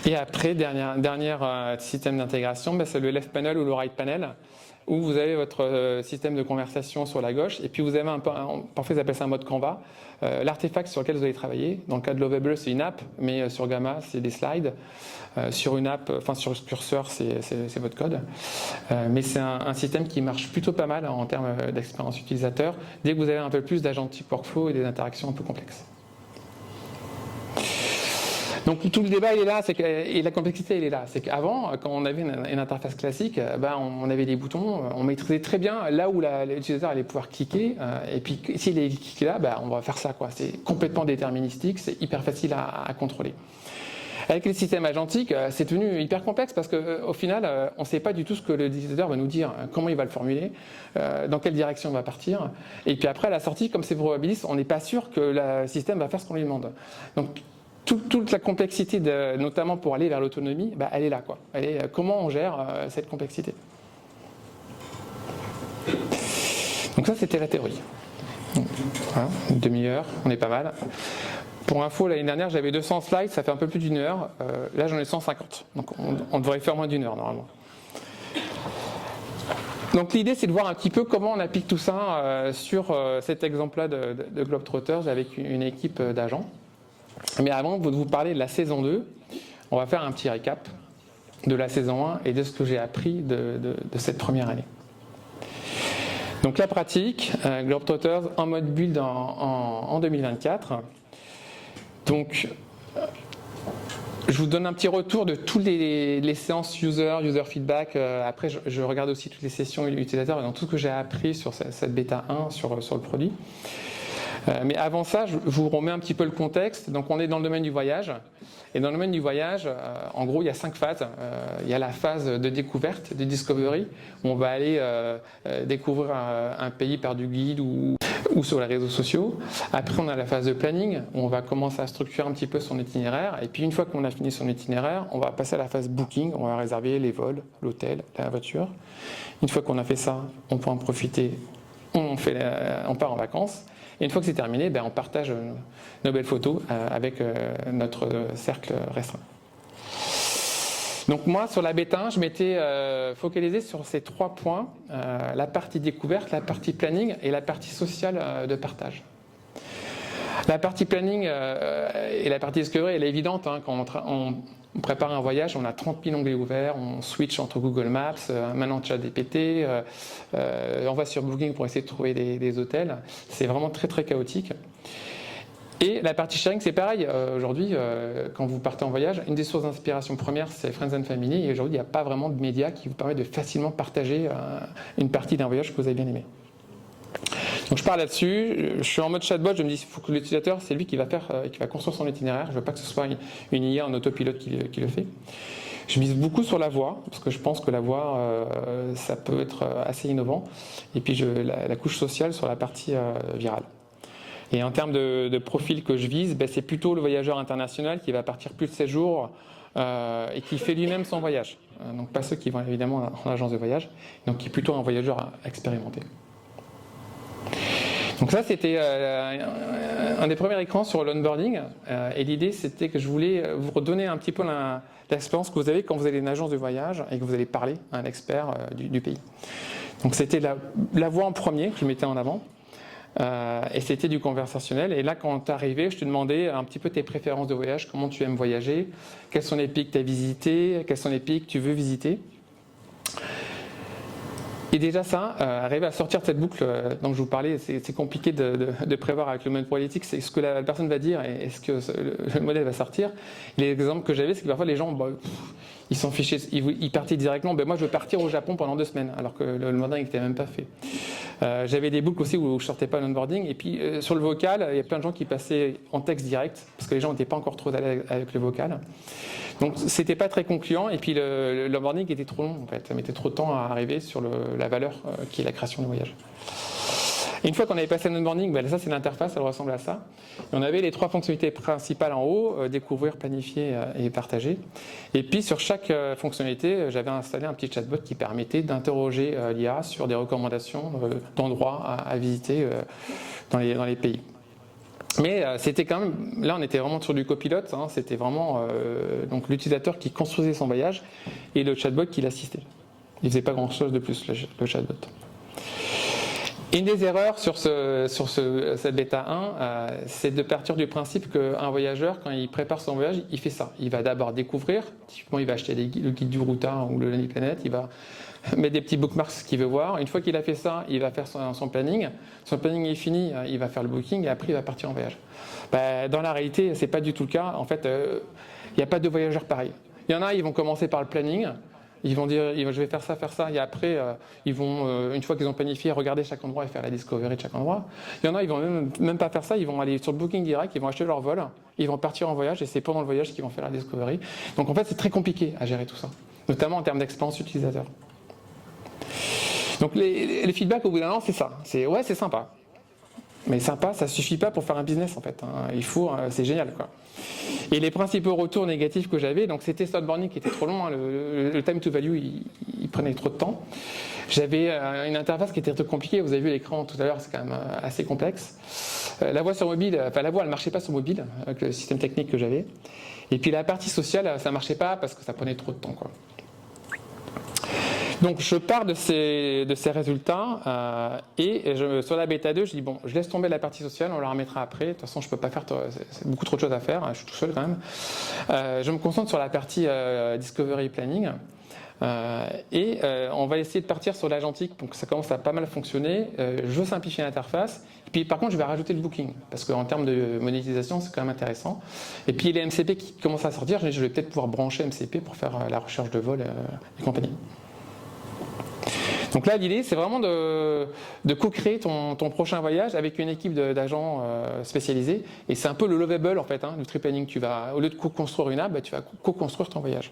Et après, dernier système d'intégration, c'est le left panel ou le right panel, où vous avez votre système de conversation sur la gauche, et puis vous avez parfois ils appellent ça un mode Canva, l'artefact sur lequel vous allez travailler. Dans le cas de Lovable, c'est une app, mais sur Gamma, c'est des slides. Sur une app, sur le curseur, c'est votre code. Mais c'est un système qui marche plutôt pas mal en termes d'expérience utilisateur, dès que vous avez un peu plus d'agentic workflow et des interactions un peu complexes. Donc tout le débat il est là, et la complexité elle est là. C'est qu'avant, quand on avait une interface classique, on avait des boutons, on maîtrisait très bien là où l'utilisateur allait pouvoir cliquer, et puis s'il est cliqué là, on va faire ça, quoi. C'est complètement déterministique, c'est hyper facile à contrôler. Avec les systèmes agentiques, c'est devenu hyper complexe parce qu'au final, on ne sait pas du tout ce que l'utilisateur va nous dire, comment il va le formuler, dans quelle direction il va partir. Et puis après, à la sortie, comme c'est probabiliste, on n'est pas sûr que le système va faire ce qu'on lui demande. Donc, toute la complexité, notamment pour aller vers l'autonomie, elle est là, quoi. Comment on gère cette complexité. Donc ça, c'était la théorie. Voilà, une demi-heure, on est pas mal. Pour info, l'année dernière, j'avais 200 slides, ça fait un peu plus d'une heure. Là, j'en ai 150. Donc on devrait faire moins d'une heure, normalement. Donc l'idée, c'est de voir un petit peu comment on applique tout ça sur cet exemple-là de Globetrotters avec une équipe d'agents. Mais avant de vous parler de la saison 2, on va faire un petit récap de la saison 1 et de ce que j'ai appris de cette première année. Donc la pratique, Globetrotters en mode build en 2024. Donc je vous donne un petit retour de toutes les séances user feedback. Après, je regarde aussi toutes les sessions utilisateurs et dans tout ce que j'ai appris sur cette bêta 1 sur le produit. Mais avant ça, je vous remets un petit peu le contexte. Donc on est dans le domaine du voyage. Et dans le domaine du voyage, en gros, il y a 5 phases. Il y a la phase de découverte, de discovery, où on va aller découvrir un pays par du guide ou sur les réseaux sociaux. Après, on a la phase de planning, où on va commencer à structurer un petit peu son itinéraire. Et puis, une fois qu'on a fini son itinéraire, on va passer à la phase booking. On va réserver les vols, l'hôtel, la voiture. Une fois qu'on a fait ça, on peut en profiter. On part en vacances. Et une fois que c'est terminé, on partage nos belles photos avec notre cercle restreint. Donc moi, sur la bêta 1, je m'étais focalisé sur ces 3 points, la partie découverte, la partie planning et la partie sociale de partage. La partie planning et la partie discovery, elle est évidente. Hein, quand on prépare un voyage, on a 30 000 onglets ouverts, on switch entre Google Maps, maintenant ChatGPT, on va sur Booking pour essayer de trouver des hôtels. C'est vraiment très très chaotique. Et la partie sharing, c'est pareil. Aujourd'hui, quand vous partez en voyage, une des sources d'inspiration première, c'est Friends and Family. Et aujourd'hui, il n'y a pas vraiment de médias qui vous permettent de facilement partager une partie d'un voyage que vous avez bien aimé. Donc je pars là-dessus, je suis en mode chatbot, je me dis qu'il faut que l'utilisateur, c'est lui qui va construire son itinéraire. Je ne veux pas que ce soit une IA en autopilote qui le fait. Je mise beaucoup sur la voix, parce que je pense que la voix, ça peut être assez innovant. Et puis la couche sociale sur la partie virale. Et en termes de profil que je vise, c'est plutôt le voyageur international qui va partir plus de 7 jours et qui fait lui-même son voyage. Donc pas ceux qui vont évidemment en agence de voyage, donc qui est plutôt un voyageur expérimenté. Donc ça, c'était un des premiers écrans sur l'onboarding. Et l'idée, c'était que je voulais vous redonner un petit peu l'expérience que vous avez quand vous allez à une agence de voyage et que vous allez parler à un expert du pays. Donc c'était la voix en premier que je mettais en avant. Et c'était du conversationnel. Et là, quand tu arrivais, je te demandais un petit peu tes préférences de voyage, comment tu aimes voyager, quels sont les pays que tu as visités, quels sont les pays que tu veux visiter. Et déjà ça, arriver à sortir de cette boucle dont je vous parlais, c'est compliqué de prévoir avec le modèle politique, c'est ce que la personne va dire et est-ce que le modèle va sortir. Les exemples que j'avais, c'est que parfois les gens, ils s'en fichaient, ils partaient directement, moi je veux partir au Japon pendant 2 semaines, alors que le onboarding n'était même pas fait. J'avais des boucles aussi où je sortais pas l'onboarding, et puis sur le vocal, il y a plein de gens qui passaient en texte direct, parce que les gens n'étaient pas encore trop à l'aise avec le vocal. Donc c'était pas très concluant, et puis l'onboarding était trop long en fait, ça mettait trop de temps à arriver sur la valeur qui est la création du voyage. Et une fois qu'on avait passé l'onboarding, ça c'est l'interface, elle ressemble à ça. Et on avait les 3 fonctionnalités principales en haut, découvrir, planifier et partager. Et puis sur chaque fonctionnalité, j'avais installé un petit chatbot qui permettait d'interroger l'IA sur des recommandations d'endroits à visiter dans les pays. Mais c'était quand même, là on était vraiment sur du copilote, hein, c'était vraiment donc l'utilisateur qui construisait son voyage et le chatbot qui l'assistait. Il ne faisait pas grand chose de plus, le chatbot. Une des erreurs sur cette bêta 1, c'est de partir du principe qu'un voyageur, quand il prépare son voyage, il fait ça. Il va d'abord découvrir, typiquement il va acheter le guide du routard ou le Lonely Planet, il va mettre des petits bookmarks qu'il veut voir. Une fois qu'il a fait ça, il va faire son planning. Son planning est fini, il va faire le booking et après il va partir en voyage. Dans la réalité, c'est pas du tout le cas. En fait, il n'y a pas de voyageurs pareils. Il y en a, ils vont commencer par le planning. Ils vont dire, je vais faire ça, et après, ils vont, une fois qu'ils ont planifié, regarder chaque endroit et faire la discovery de chaque endroit. Il y en a, ils vont même pas faire ça, ils vont aller sur le booking direct, ils vont acheter leur vol, ils vont partir en voyage, et c'est pendant le voyage qu'ils vont faire la discovery. Donc en fait, c'est très compliqué à gérer tout ça, notamment en termes d'expérience utilisateur. Donc les feedbacks au bout d'un an, c'est ça. Ouais, c'est sympa. Mais sympa, ça suffit pas pour faire un business en fait. Il faut, c'est génial quoi. Et les principaux retours négatifs que j'avais, donc c'était ce onboarding qui était trop long, le time to value il prenait trop de temps. J'avais une interface qui était très compliquée, vous avez vu l'écran tout à l'heure, c'est quand même assez complexe. La voix sur mobile, la voix elle marchait pas sur mobile avec le système technique que j'avais. Et puis la partie sociale, ça marchait pas parce que ça prenait trop de temps quoi. Donc je pars de ces résultats et sur la bêta 2, je dis je laisse tomber la partie sociale, on la remettra après. De toute façon, je peux pas faire, c'est beaucoup trop de choses à faire, je suis tout seul quand même. Je me concentre sur la partie discovery planning et on va essayer de partir sur l'agentique. Donc ça commence à pas mal fonctionner. Je veux simplifier l'interface. Et puis par contre, je vais rajouter le booking parce qu'en termes de monétisation, c'est quand même intéressant. Et puis les MCP qui commencent à sortir, je vais peut-être pouvoir brancher MCP pour faire la recherche de vol et compagnie. Donc là, l'idée, c'est vraiment de co-créer ton prochain voyage avec une équipe d'agents spécialisés. Et c'est un peu le lovable, en fait, du trip planning. Au lieu de co-construire une app, tu vas co-construire ton voyage.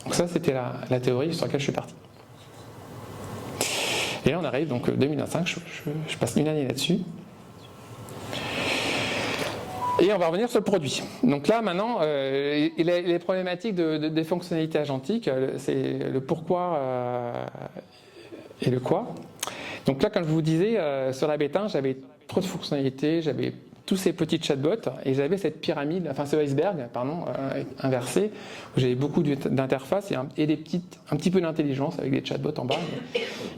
Donc ça, c'était la théorie sur laquelle je suis parti. Et là, on arrive, donc 2025, je passe une année là-dessus. Et on va revenir sur le produit. Donc là, maintenant, les problématiques des fonctionnalités agentiques, c'est le pourquoi et le quoi. Donc là, comme je vous disais, sur la bêta, j'avais trop de fonctionnalités, j'avais tous ces petits chatbots, et j'avais cette pyramide, enfin ce iceberg, inversé, où j'avais beaucoup d'interfaces et un petit peu d'intelligence avec des chatbots en bas.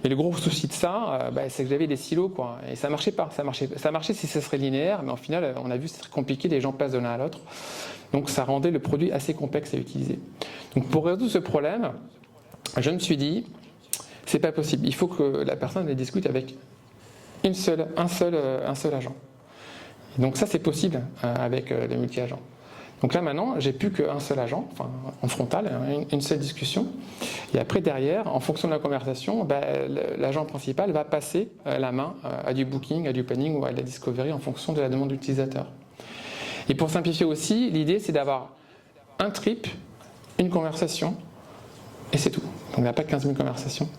Mais le gros souci de ça, c'est que j'avais des silos, quoi, et ça marchait pas. Ça marchait si ça serait linéaire, mais au final, on a vu que c'est très compliqué, les gens passent de l'un à l'autre. Donc ça rendait le produit assez complexe à utiliser. Donc pour résoudre ce problème, je me suis dit, c'est pas possible. Il faut que la personne elle discute avec un seul agent. Et donc ça c'est possible avec les multi-agents. Donc là maintenant, j'ai plus qu'un seul agent, enfin en frontal, une seule discussion. Et après derrière, en fonction de la conversation, l'agent principal va passer la main à du booking, à du planning ou à de la discovery en fonction de la demande de l'utilisateur. Et pour simplifier aussi, l'idée c'est d'avoir un trip, une conversation, et c'est tout. Donc il n'y a pas 15 000 conversations.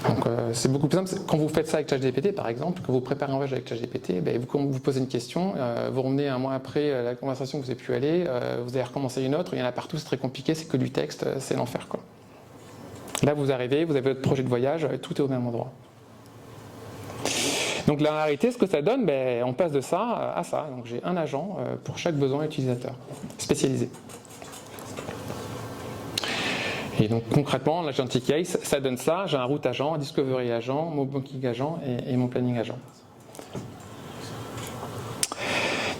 Donc c'est beaucoup plus simple. Quand vous faites ça avec ChatGPT par exemple, quand vous préparez un voyage avec ChatGPT, vous posez une question, vous revenez un mois après la conversation que vous n'avez pu aller, vous allez recommencer une autre, il y en a partout, c'est très compliqué, c'est que du texte, c'est l'enfer, quoi. Là vous arrivez, vous avez votre projet de voyage, tout est au même endroit. Donc la réalité, ce que ça donne, on passe de ça à ça. Donc j'ai un agent pour chaque besoin utilisateur, spécialisé. Et donc concrètement, l'agentic case, ça donne ça. J'ai un route agent, un discovery agent, mon booking agent et mon planning agent.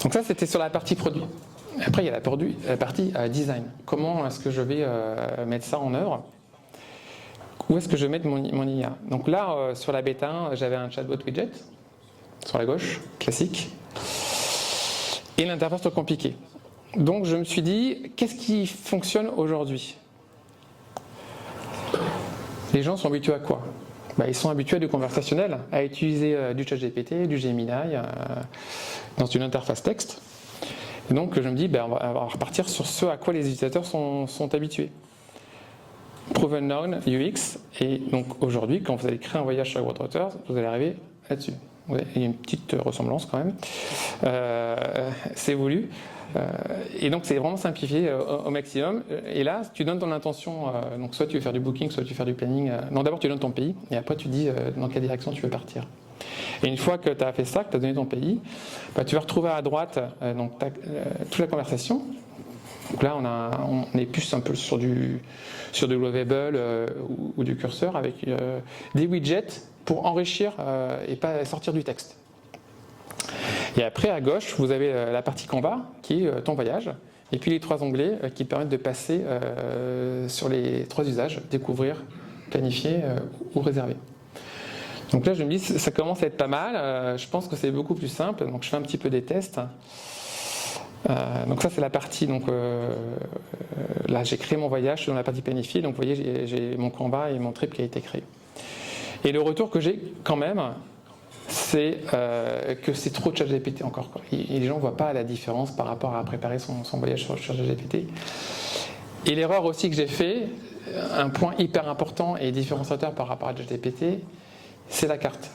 Donc ça, c'était sur la partie produit. Après, il y a la partie design. Comment est-ce que je vais mettre ça en œuvre? Où est-ce que je vais mettre mon IA? Donc là, sur la bêta, j'avais un chatbot widget, sur la gauche, classique, et l'interface trop compliquée. Donc je me suis dit, qu'est-ce qui fonctionne aujourd'hui? Les gens sont habitués à quoi? Ils sont habitués à du conversationnel, à utiliser du ChatGPT, du Gemini dans une interface texte. Et donc je me dis, on va repartir sur ce à quoi les utilisateurs sont habitués. Proven Known UX, et donc aujourd'hui, quand vous allez créer un voyage sur WordWaters, vous allez arriver là-dessus. Il y a une petite ressemblance quand même, c'est voulu. Et donc c'est vraiment simplifié au maximum. Et là, tu donnes ton intention, donc soit tu veux faire du booking, soit tu veux faire du planning. Non, d'abord tu donnes ton pays, et après tu dis dans quelle direction tu veux partir. Et une fois que tu as fait ça, que tu as donné ton pays, tu vas retrouver à droite toute la conversation. Donc là, on est plus un peu sur du lovable ou du curseur avec des widgets pour enrichir et pas sortir du texte. Et après, à gauche, vous avez la partie Canva, qui est ton voyage, et puis les 3 onglets qui permettent de passer sur les 3 usages, découvrir, planifier ou réserver. Donc là, je me dis, ça commence à être pas mal, je pense que c'est beaucoup plus simple, donc je fais un petit peu des tests. Donc ça c'est la partie, là j'ai créé mon voyage, je suis dans la partie planifiée, donc vous voyez j'ai mon Canva et mon trip qui a été créé. Et le retour que j'ai quand même, c'est que c'est trop de ChatGPT encore, quoi. Et les gens ne voient pas la différence par rapport à préparer son voyage sur ChatGPT. Et l'erreur aussi que j'ai fait, un point hyper important et différenciateur par rapport à ChatGPT, c'est la carte.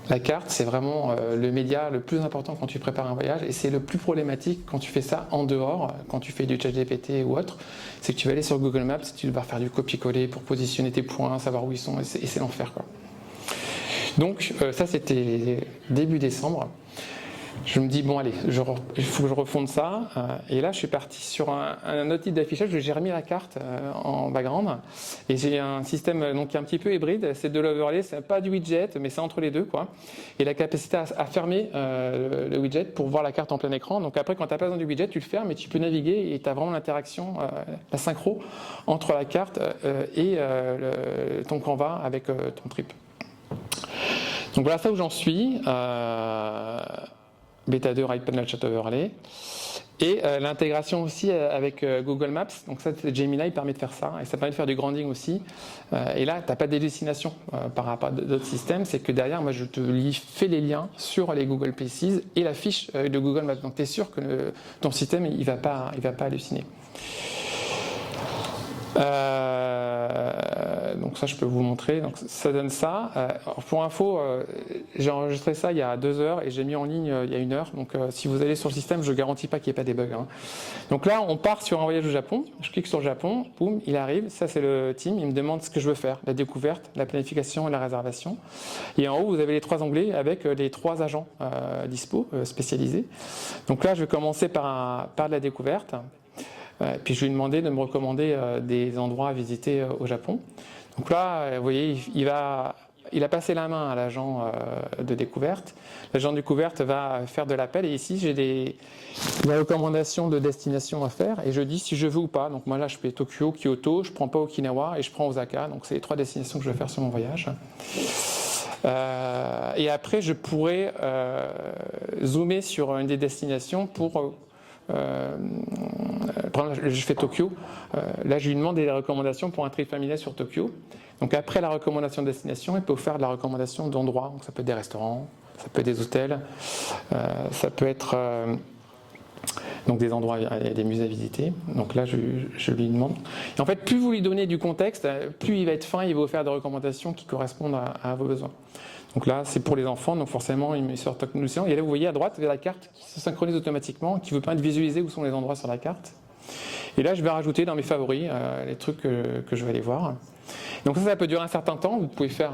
La carte, c'est vraiment le média le plus important quand tu prépares un voyage, et c'est le plus problématique quand tu fais ça en dehors, quand tu fais du ChatGPT ou autre, c'est que tu vas aller sur Google Maps, tu vas faire du copier-coller pour positionner tes points, savoir où ils sont, et c'est l'enfer, quoi. Donc ça c'était début décembre. Je me dis, bon allez, il faut que je refonde ça. Et là, je suis parti sur un autre type d'affichage où j'ai remis la carte en background. Et j'ai un système qui est un petit peu hybride. C'est de l'overlay, c'est pas du widget, mais c'est entre les deux, quoi. Et la capacité à fermer le widget pour voir la carte en plein écran. Donc après, quand tu n'as pas besoin du widget, tu le fermes et tu peux naviguer. Et tu as vraiment l'interaction, la synchro entre la carte et ton Canva avec ton trip. Donc voilà ça où j'en suis. Bêta 2 Right Panel Chat Overlay. Et l'intégration aussi avec Google Maps, donc ça Gemini permet de faire ça, et ça permet de faire du grounding aussi. Et là, tu n'as pas de destination par rapport à d'autres systèmes, c'est que derrière, moi je te fais les liens sur les Google Places et la fiche de Google Maps. Donc tu es sûr que ton système il va pas halluciner. Donc ça je peux vous montrer, donc ça donne ça. Alors pour info, j'ai enregistré ça il y a 2 heures et j'ai mis en ligne il y a 1 heure, donc si vous allez sur le système, je ne garantis pas qu'il n'y ait pas des bugs. Hein. Donc là on part sur un voyage au Japon, je clique sur le Japon, boum, il arrive, ça c'est le team, il me demande ce que je veux faire, la découverte, la planification et la réservation. Et en haut vous avez les 3 onglets avec les 3 agents dispo spécialisés. Donc là je vais commencer par de la découverte. Puis je lui ai demandé de me recommander des endroits à visiter au Japon. Donc là, vous voyez, il a passé la main à l'agent de découverte. L'agent de découverte va faire de l'appel et ici j'ai des recommandations de destination à faire et je dis si je veux ou pas. Donc moi là je fais Tokyo, Kyoto, je prends pas Okinawa et je prends Osaka. Donc c'est les 3 destinations que je vais faire sur mon voyage. Et après je pourrais zoomer sur une des destinations pour par exemple, je fais Tokyo, là je lui demande des recommandations pour un trip familial sur Tokyo. Donc après la recommandation de destination, il peut vous faire de la recommandation d'endroits, donc ça peut être des restaurants, ça peut être des hôtels, ça peut être donc des endroits, des musées à visiter. Donc là je lui demande. Et en fait plus vous lui donnez du contexte, plus il va être fin, il va vous faire des recommandations qui correspondent à vos besoins. Donc là, c'est pour les enfants, donc forcément, il met sur Tokyo. Et là, vous voyez à droite, vous avez la carte qui se synchronise automatiquement, qui vous permet de visualiser où sont les endroits sur la carte. Et là, je vais rajouter dans mes favoris les trucs que je vais aller voir. Donc ça peut durer un certain temps. Vous pouvez faire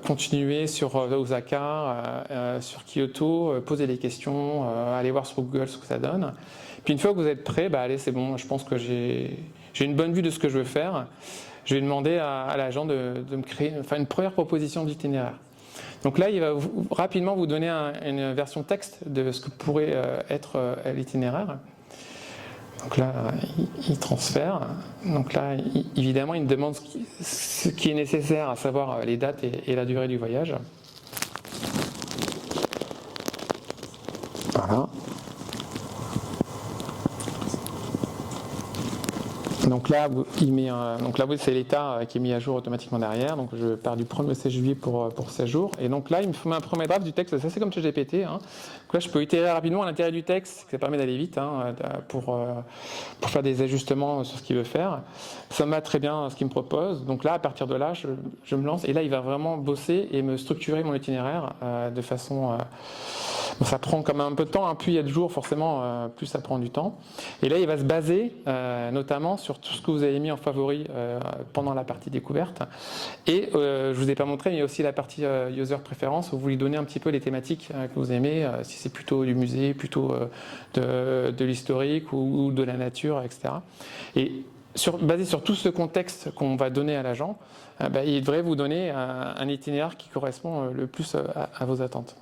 continuer sur Osaka, sur Kyoto, poser des questions, aller voir sur Google ce que ça donne. Puis une fois que vous êtes prêt, allez, c'est bon, je pense que j'ai une bonne vue de ce que je veux faire. Je vais demander à l'agent de me créer une première proposition d'itinéraire. Donc là, il va rapidement vous donner une version texte de ce que pourrait être l'itinéraire. Donc là, il transfère. Donc là, évidemment, il me demande ce qui est nécessaire, à savoir les dates et la durée du voyage. Voilà. Donc là, c'est l'état qui est mis à jour automatiquement derrière. Donc je pars du 1er juillet pour 16 jours. Et donc là, il me met un premier draft du texte. Ça, c'est comme ChatGPT. Hein. Donc là, je peux itérer rapidement à l'intérieur du texte. Ça permet d'aller vite pour faire des ajustements sur ce qu'il veut faire. Ça me va très bien ce qu'il me propose. Donc là, à partir de là, je me lance. Et là, il va vraiment bosser et me structurer mon itinéraire de façon... Bon, ça prend quand même un peu de temps, hein. Plus il y a de jours, forcément, plus ça prend du temps. Et là, il va se baser notamment sur tout ce que vous avez mis en favori pendant la partie découverte. Et je ne vous ai pas montré, mais il y a aussi la partie user préférence où vous lui donnez un petit peu les thématiques que vous aimez, si c'est plutôt du musée, plutôt de l'historique ou de la nature, etc. Et basé sur tout ce contexte qu'on va donner à l'agent, il devrait vous donner un itinéraire qui correspond le plus à vos attentes.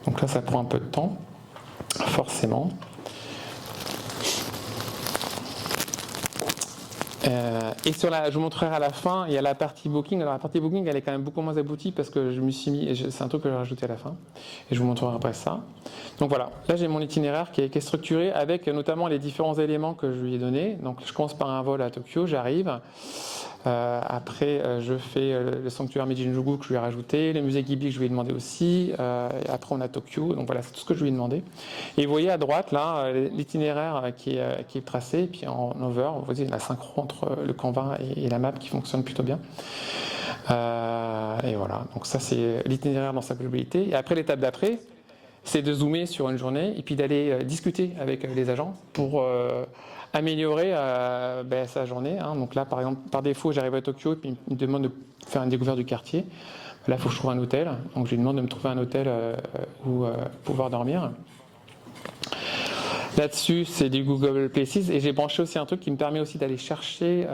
Donc là, ça prend un peu de temps, forcément. Et je vous montrerai à la fin, il y a la partie booking. Alors la partie booking, elle est quand même beaucoup moins aboutie parce que je me suis mis, c'est un truc que j'ai rajouté à la fin. Et je vous montrerai après ça. Donc voilà, là j'ai mon itinéraire qui est structuré avec notamment les différents éléments que je lui ai donnés. Donc je commence par un vol à Tokyo, j'arrive. Après, je fais le sanctuaire Meiji-Shinjuku que je lui ai rajouté, le musée Ghibli que je lui ai demandé aussi. Et après, on a Tokyo. Donc voilà, c'est tout ce que je lui ai demandé. Et vous voyez à droite, là, l'itinéraire qui est tracé. Et puis en over, vous voyez la synchro entre le Canva et la map qui fonctionne plutôt bien. Et voilà, donc ça, c'est l'itinéraire dans sa globalité. Et après, l'étape d'après, c'est de zoomer sur une journée et puis d'aller discuter avec les agents pour améliorer sa journée. Hein. Donc là, par exemple, par défaut, j'arrive à Tokyo et puis il me demande de faire une découverte du quartier. Là, il faut que je trouve un hôtel. Donc je lui demande de me trouver un hôtel où pouvoir dormir. Là-dessus, c'est du Google Places et j'ai branché aussi un truc qui me permet aussi d'aller chercher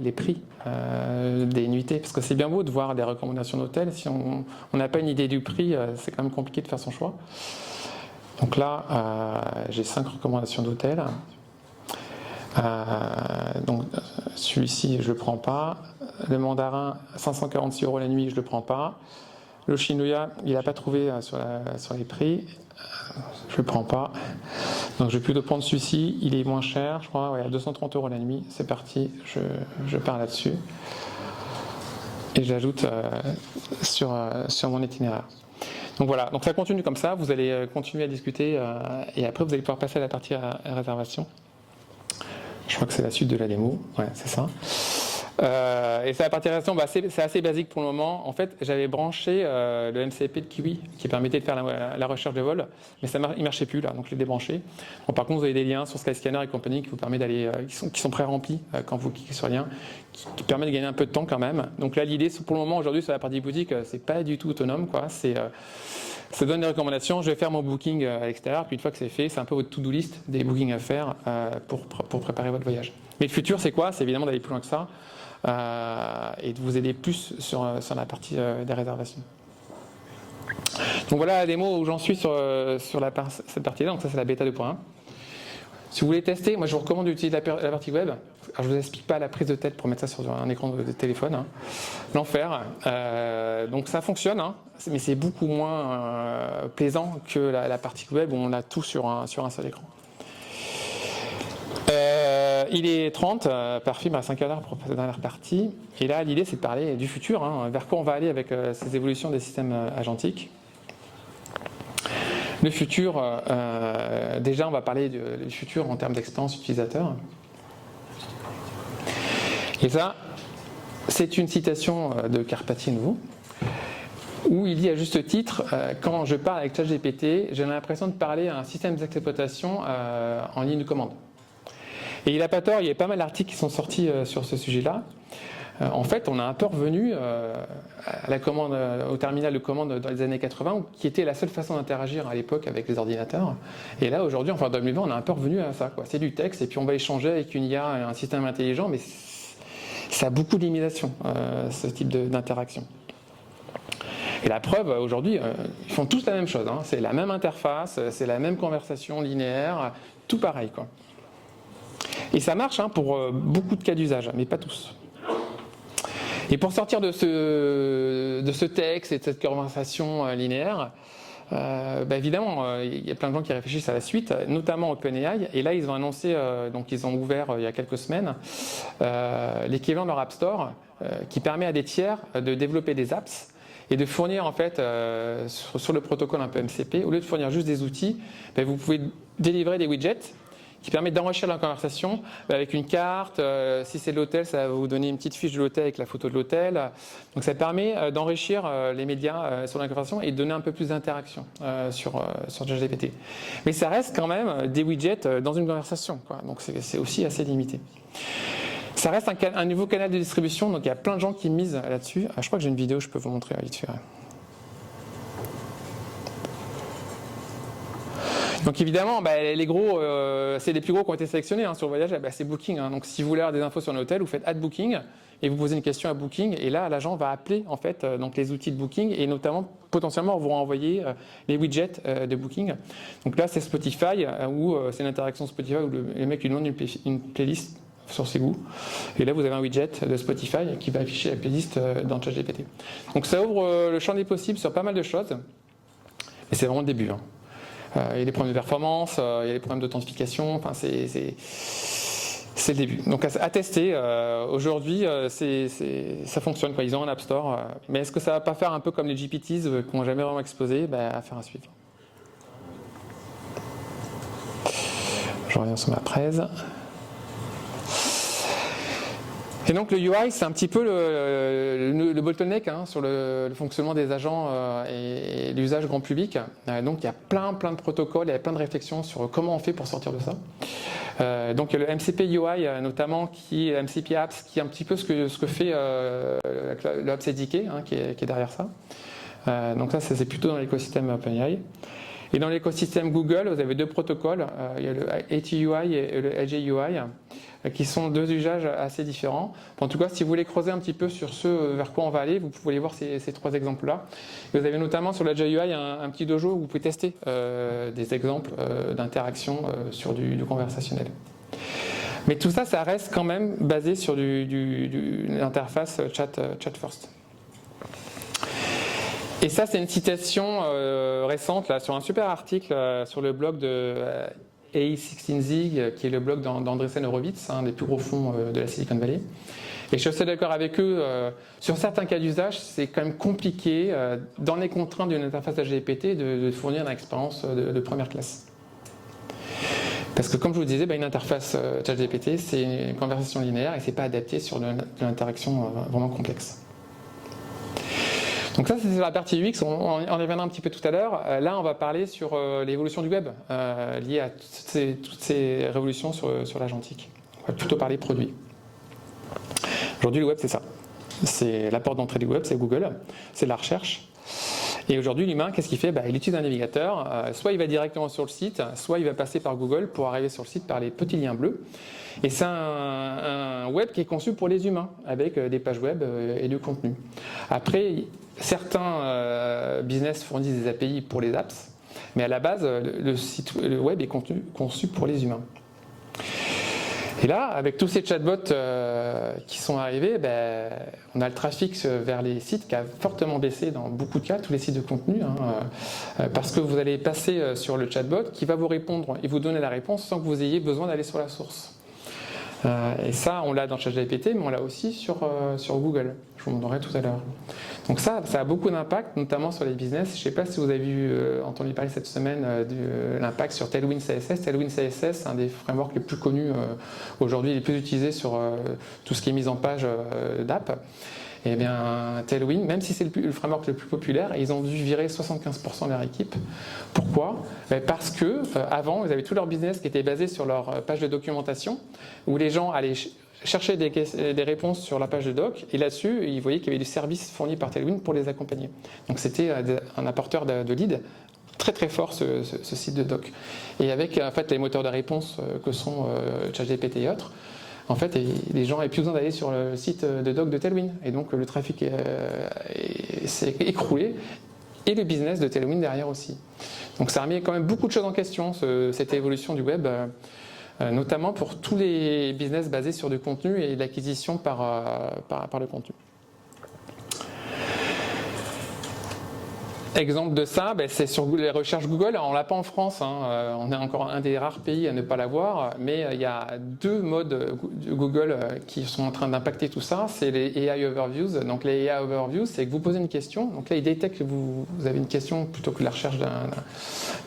les prix des nuitées parce que c'est bien beau de voir des recommandations d'hôtels. Si on n'a pas une idée du prix, c'est quand même compliqué de faire son choix. Donc là, j'ai 5 recommandations d'hôtels. Donc celui-ci, je ne le prends pas. Le mandarin, 546 € la nuit, je ne le prends pas. Le Shinuya, il n'a pas trouvé sur les prix. Je ne le prends pas. Donc je vais plutôt prendre celui-ci. Il est moins cher, je crois, ouais, à 230 € la nuit. C'est parti, je pars là-dessus. Et je l'ajoute sur mon itinéraire. Donc voilà, donc ça continue comme ça. Vous allez continuer à discuter et après vous allez pouvoir passer à la partie réservation. Je crois que c'est la suite de la démo. Ouais, c'est ça. Et c'est la partie réservation, c'est assez basique pour le moment. En fait, j'avais branché le MCP de Kiwi qui permettait de faire la recherche de vol, mais il ne marchait plus là, donc je l'ai débranché. Bon, par contre, vous avez des liens sur Skyscanner et compagnie qui vous permettent d'aller, qui sont pré-remplis quand vous cliquez sur le lien, qui permettent de gagner un peu de temps quand même. Donc là, l'idée, pour le moment, aujourd'hui, sur la partie boutique, c'est pas du tout autonome, quoi. Ça donne des recommandations. Je vais faire mon booking à l'extérieur, puis une fois que c'est fait, c'est un peu votre to-do list des bookings à faire pour préparer votre voyage. Mais le futur, c'est quoi? C'est évidemment d'aller plus loin que ça. Et de vous aider plus sur la partie des réservations. Donc voilà la démo où j'en suis sur cette partie-là. Donc ça c'est la bêta 2.1. Si vous voulez tester, moi je vous recommande d'utiliser la partie web. Alors je ne vous explique pas la prise de tête pour mettre ça sur un écran de téléphone. Hein. L'enfer. Donc ça fonctionne, hein, mais c'est beaucoup moins plaisant que la partie web où on a tout sur un seul écran. Il est 30 par film à 5 heures pour la dernière partie. Et là, l'idée, c'est de parler du futur, hein, vers quoi on va aller avec ces évolutions des systèmes agentiques. Le futur, déjà, on va parler du futur en termes d'expérience utilisateur. Et ça, c'est une citation de Karpathy nouveau, où il dit à juste titre, quand je parle avec ChatGPT, j'ai l'impression de parler à un système d'exploitation en ligne de commande. Et il n'a pas tort, il y a pas mal d'articles qui sont sortis sur ce sujet-là. En fait, on a un peu revenu à la commande, au terminal de commande dans les années 80, qui était la seule façon d'interagir à l'époque avec les ordinateurs. Et là, aujourd'hui, enfin 2020, on a un peu revenu à ça, quoi. C'est du texte, et puis on va échanger avec une IA, un système intelligent, mais ça a beaucoup de limitations, ce type d'interaction. Et la preuve, aujourd'hui, ils font tous la même chose, hein. C'est la même interface, c'est la même conversation linéaire, tout pareil, quoi. Et ça marche, hein, pour beaucoup de cas d'usage, mais pas tous. Et pour sortir de ce texte et de cette conversation linéaire, évidemment, il y a plein de gens qui réfléchissent à la suite, notamment OpenAI. Et là, ils ont annoncé, donc ils ont ouvert il y a quelques semaines, l'équivalent de leur App Store, qui permet à des tiers de développer des apps et de fournir en fait sur le protocole un peu MCP, au lieu de fournir juste des outils, vous pouvez délivrer des widgets qui permettent d'enrichir la conversation avec une carte. Si c'est de l'hôtel, ça va vous donner une petite fiche de l'hôtel avec la photo de l'hôtel. Donc ça permet d'enrichir les médias sur la conversation et de donner un peu plus d'interaction sur ChatGPT. Mais ça reste quand même des widgets dans une conversation, quoi. Donc c'est aussi assez limité. Ça reste un nouveau canal de distribution, donc il y a plein de gens qui misent là-dessus. Je crois que j'ai une vidéo, je peux vous montrer vite fait. Donc évidemment, les gros, c'est les plus gros qui ont été sélectionnés sur le voyage, c'est Booking. Hein. Donc si vous voulez avoir des infos sur un hôtel, vous faites Add Booking et vous posez une question à Booking et là l'agent va appeler en fait donc les outils de Booking et notamment potentiellement vous renvoyer les widgets de Booking. Donc là c'est Spotify où c'est l'interaction Spotify où le mec lui demande une playlist sur ses goûts et là vous avez un widget de Spotify qui va afficher la playlist dans ChatGPT. Donc ça ouvre le champ des possibles sur pas mal de choses, mais c'est vraiment le début. Hein. Il y a des problèmes de performance, il y a des problèmes d'authentification, enfin c'est le début. Donc à tester, aujourd'hui ça fonctionne, quoi. Ils ont un App Store, mais est-ce que ça va pas faire un peu comme les GPTs qui n'ont jamais vraiment explosé? Affaire à suivre. Je reviens sur ma presse. Et donc le UI, c'est un petit peu le bottleneck sur le fonctionnement des agents et l'usage grand public. Donc il y a plein de protocoles, il y a plein de réflexions sur comment on fait pour sortir de ça. Donc il y a le MCP UI notamment, qui est MCP Apps, qui est un petit peu ce que fait le App SDK, qui est derrière ça. Donc ça c'est plutôt dans l'écosystème OpenAI. Et dans l'écosystème Google, vous avez deux protocoles, il y a le ATUI et le LGUI, qui sont deux usages assez différents. En tout cas, si vous voulez creuser un petit peu sur ce vers quoi on va aller, vous pouvez aller voir ces trois exemples-là. Vous avez notamment sur le LGUI un petit dojo où vous pouvez tester des exemples d'interaction sur du conversationnel. Mais tout ça, ça reste quand même basé sur l'interface chat first. Et ça, c'est une citation récente là, sur un super article sur le blog de A16Zig, qui est le blog d'Andreessen Horowitz, un des plus gros fonds de la Silicon Valley. Et je suis assez d'accord avec eux, sur certains cas d'usage, c'est quand même compliqué, dans les contraintes d'une interface HGPT, de fournir une expérience de première classe. Parce que comme je vous disais, une interface ChatGPT, c'est une conversation linéaire et c'est pas adapté sur de l'interaction vraiment complexe. Donc ça, c'est la partie UX, on y reviendra un petit peu tout à l'heure. Là, on va parler sur l'évolution du web, liée à toutes ces révolutions sur l'agentique. On va plutôt parler produit. Aujourd'hui, le web, c'est ça. C'est la porte d'entrée du web, c'est Google, c'est la recherche. Et aujourd'hui, l'humain, qu'est-ce qu'il fait? Il utilise un navigateur, soit il va directement sur le site, soit il va passer par Google pour arriver sur le site par les petits liens bleus. Et c'est un web qui est conçu pour les humains, avec des pages web et du contenu. Après, certains business fournissent des API pour les apps, mais à la base, le web est conçu pour les humains. Et là, avec tous ces chatbots qui sont arrivés, on a le trafic vers les sites qui a fortement baissé dans beaucoup de cas, tous les sites de contenu, parce que vous allez passer sur le chatbot qui va vous répondre et vous donner la réponse sans que vous ayez besoin d'aller sur la source. Et ça, on l'a dans ChatGPT, mais on l'a aussi sur Google. Je vous montrerai tout à l'heure. Donc ça a beaucoup d'impact, notamment sur les business. Je ne sais pas si vous avez entendu parler cette semaine de l'impact sur Tailwind CSS. Tailwind CSS, c'est un des frameworks les plus connus aujourd'hui, les plus utilisés sur tout ce qui est mise en page d'app. Et bien, Tailwind, même si c'est le framework le plus populaire, ils ont dû virer 75% de leur équipe. Pourquoi? Parce que avant, ils avaient tout leur business qui était basé sur leur page de documentation, où les gens allaient chercher des réponses sur la page de doc, et là-dessus, ils voyaient qu'il y avait du service fourni par Tailwind pour les accompagner. Donc c'était un apporteur de lead très très fort ce site de doc. Et avec en fait les moteurs de réponse que sont ChatGPT et autres, en fait, les gens n'avaient plus besoin d'aller sur le site de doc de Tailwind. Et donc le trafic s'est écroulé, et le business de Tailwind derrière aussi. Donc ça remet quand même beaucoup de choses en question, cette évolution du web, notamment pour tous les business basés sur du contenu et l'acquisition par le contenu. Exemple de ça, c'est sur les recherches Google. On ne l'a pas en France, on est encore un des rares pays à ne pas l'avoir, mais il y a deux modes Google qui sont en train d'impacter tout ça. C'est les AI Overviews. Donc les AI Overviews, c'est que vous posez une question. Donc là, il détecte que vous avez une question plutôt que la recherche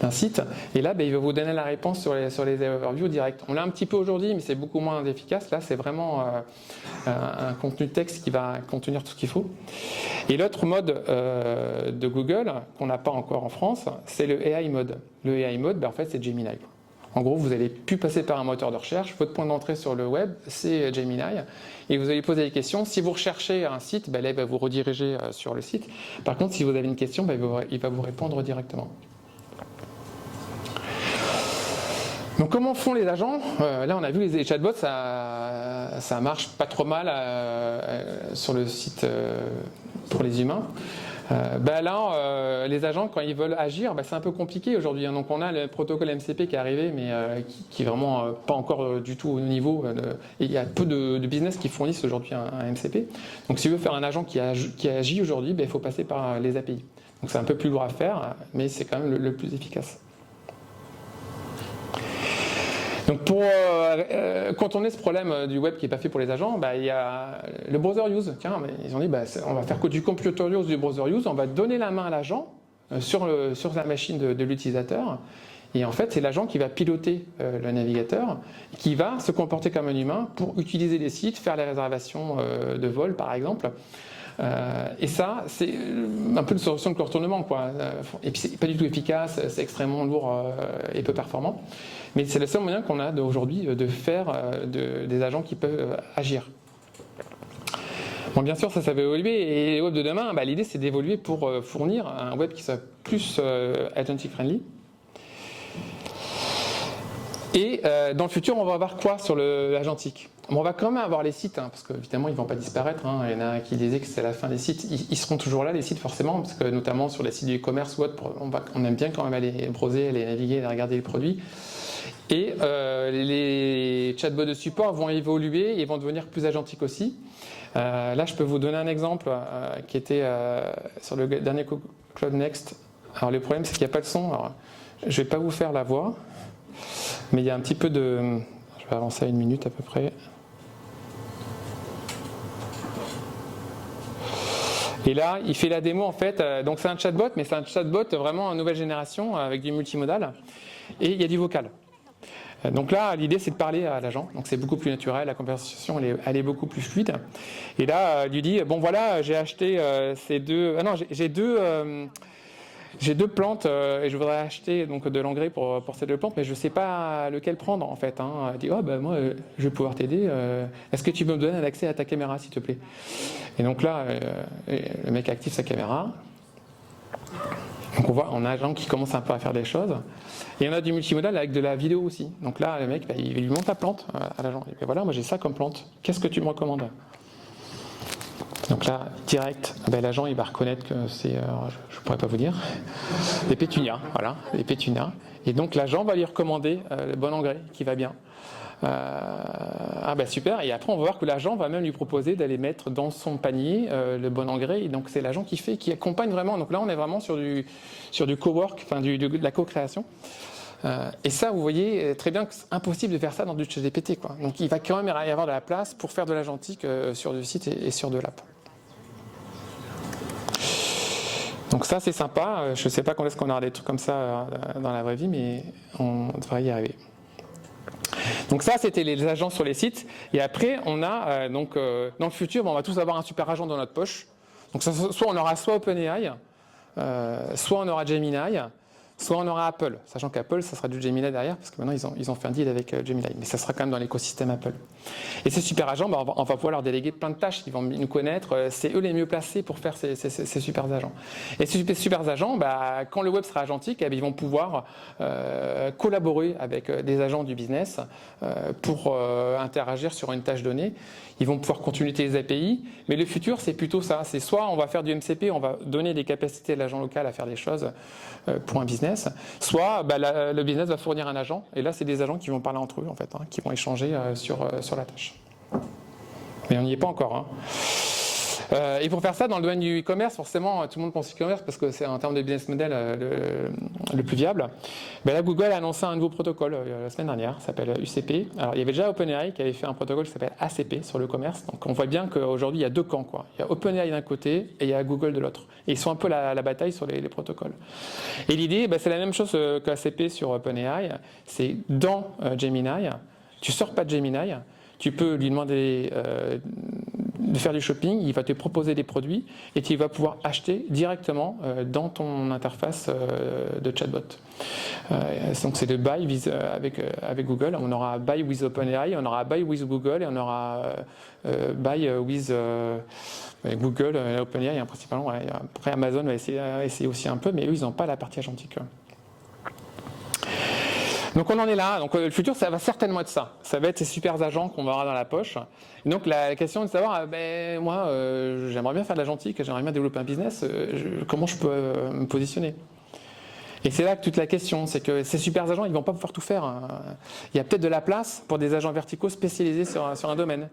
d'un site. Et là, il va vous donner la réponse sur les AI Overviews direct. On l'a un petit peu aujourd'hui, mais c'est beaucoup moins efficace. Là, c'est vraiment un contenu texte qui va contenir tout ce qu'il faut. Et l'autre mode de Google, qu'on n'a pas encore en France, c'est le AI mode. Le AI mode, en fait, c'est Gemini. En gros, vous n'allez plus passer par un moteur de recherche. Votre point d'entrée sur le web, c'est Gemini. Et vous allez poser des questions. Si vous recherchez un site, là, il va vous rediriger sur le site. Par contre, si vous avez une question, il va vous répondre directement. Donc comment font les agents? Là, on a vu les chatbots, ça marche pas trop mal sur le site pour les humains. Les agents, quand ils veulent agir, c'est un peu compliqué aujourd'hui. Donc on a le protocole MCP qui est arrivé, mais qui est vraiment pas encore du tout au niveau. Et il y a peu de business qui fournissent aujourd'hui un MCP. Donc si vous voulez faire un agent qui agit aujourd'hui, il faut passer par les API. Donc c'est un peu plus lourd à faire, mais c'est quand même le plus efficace. Donc pour contourner ce problème du web qui n'est pas fait pour les agents, il y a le browser use. Tiens, ils ont dit on va faire que du computer use, du browser use, on va donner la main à l'agent sur la machine de l'utilisateur. Et en fait, c'est l'agent qui va piloter le navigateur, qui va se comporter comme un humain pour utiliser les sites, faire les réservations de vol par exemple. Et ça, c'est un peu une solution de contournement, quoi. Et puis c'est pas du tout efficace, c'est extrêmement lourd et peu performant. Mais c'est le seul moyen qu'on a aujourd'hui de faire des agents qui peuvent agir. Bon, bien sûr, ça va évoluer. Et les web de demain, l'idée c'est d'évoluer pour fournir un web qui soit plus agentic friendly. Et dans le futur, on va avoir quoi sur l'agentique? On va quand même avoir les sites, parce qu'évidemment, ils ne vont pas disparaître. Il y en a qui disaient que c'est la fin des sites. Ils seront toujours là, les sites, forcément, parce que notamment sur les sites du e-commerce ou autre, on aime bien quand même aller browser, aller naviguer, aller regarder les produits. Et les chatbots de support vont évoluer et vont devenir plus agentiques aussi. Là, je peux vous donner un exemple qui était sur le dernier Cloud Next. Alors le problème, c'est qu'il n'y a pas de son. Alors, je ne vais pas vous faire la voix, mais il y a un petit peu de... Je vais avancer à 1 minute à peu près. Et là, il fait la démo en fait. Donc c'est un chatbot, mais c'est un chatbot vraiment en nouvelle génération avec du multimodal. Et il y a du vocal. Donc là, l'idée c'est de parler à l'agent. Donc c'est beaucoup plus naturel, la conversation elle est beaucoup plus fluide. Et là, il lui dit bon voilà, j'ai acheté ces deux. Ah non, j'ai deux plantes et je voudrais acheter donc de l'engrais pour ces deux plantes, mais je ne sais pas lequel prendre en fait. Hein. Elle dit oh ben moi je vais pouvoir t'aider. Est-ce que tu peux me donner un accès à ta caméra s'il te plaît? Et donc là, le mec active sa caméra. Donc on a un agent qui commence un peu à faire des choses. Et on a du multimodal avec de la vidéo aussi. Donc là, le mec, il lui montre la plante à l'agent. Et puis voilà, moi j'ai ça comme plante. Qu'est-ce que tu me recommandes? Donc là, direct, l'agent il va reconnaître que c'est, je ne pourrais pas vous dire, des pétunias, voilà, des pétunias. Et donc l'agent va lui recommander le bon engrais qui va bien. Super. Et après on va voir que l'agent va même lui proposer d'aller mettre dans son panier le bon engrais. Et donc c'est l'agent qui accompagne vraiment. Donc là on est vraiment sur du cowork, enfin de la co-création. Et ça, vous voyez très bien que c'est impossible de faire ça dans du ChatGPT, quoi. Donc il va quand même y avoir de la place pour faire de l'agentique sur du site et sur de l'app. Donc ça c'est sympa. Je ne sais pas quand est-ce qu'on aura des trucs comme ça dans la vraie vie, mais on devrait y arriver. Donc ça c'était les agents sur les sites. Et après on a dans le futur, on va tous avoir un super agent dans notre poche. Donc soit on aura soit OpenAI, soit on aura Gemini, soit on aura Apple, sachant qu'Apple, ça sera du Gemini derrière, parce que maintenant ils ont fait un deal avec Gemini, mais ça sera quand même dans l'écosystème Apple. Et ces super agents, on va pouvoir leur déléguer plein de tâches, ils vont nous connaître, c'est eux les mieux placés pour faire ces super agents. Et ces super agents, quand le web sera agentique, ils vont pouvoir collaborer avec des agents du business pour interagir sur une tâche donnée. Ils vont pouvoir continuer les API, mais le futur c'est plutôt ça, c'est soit on va faire du MCP, on va donner des capacités à l'agent local à faire des choses pour un business, soit le business va fournir un agent, et là c'est des agents qui vont parler entre eux en fait, qui vont échanger sur la tâche. Mais on n'y est pas encore. Hein. Et pour faire ça, dans le domaine du e-commerce, forcément, tout le monde pense e-commerce parce que c'est en termes de business model le plus viable. Là, Google a annoncé un nouveau protocole la semaine dernière, ça s'appelle UCP. Alors, il y avait déjà OpenAI qui avait fait un protocole qui s'appelle ACP sur le commerce. Donc, on voit bien qu'aujourd'hui, il y a deux camps, quoi. Il y a OpenAI d'un côté et il y a Google de l'autre. Et ils sont un peu la bataille sur les protocoles. Et l'idée, c'est la même chose qu'ACP sur OpenAI. C'est dans Gemini, tu ne sors pas de Gemini. Tu peux lui demander de faire du shopping, il va te proposer des produits et tu vas pouvoir acheter directement dans ton interface de chatbot. Donc c'est de buy avec Google. On aura buy with OpenAI, on aura buy with Google et on aura buy with Google et OpenAI principalement. Ouais. Après Amazon va essayer aussi un peu, mais eux ils n'ont pas la partie agentique. Donc on en est là, donc le futur ça va certainement être ça. Ça va être ces super agents qu'on va avoir dans la poche. Et donc la question est de savoir, moi j'aimerais bien faire de l'agentique, j'aimerais bien développer un business, comment je peux me positionner? Et c'est là que toute la question, c'est que ces super agents ils ne vont pas pouvoir tout faire. Il y a peut-être de la place pour des agents verticaux spécialisés sur un domaine.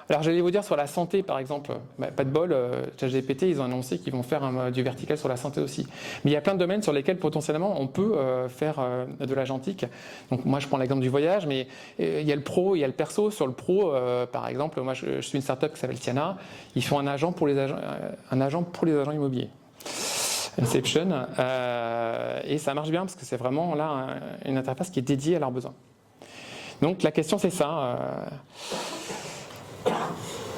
Alors j'allais vous dire sur la santé par exemple, pas de bol, ChatGPT ils ont annoncé qu'ils vont faire du vertical sur la santé aussi. Mais il y a plein de domaines sur lesquels potentiellement on peut faire de l'agentique. Donc moi je prends l'exemple du voyage, mais il y a le pro, il y a le perso. Sur le pro par exemple, moi je suis une startup qui s'appelle Tiana, ils font un agent pour les agents immobiliers. Inception, et ça marche bien parce que c'est vraiment là une interface qui est dédiée à leurs besoins. Donc la question c'est ça.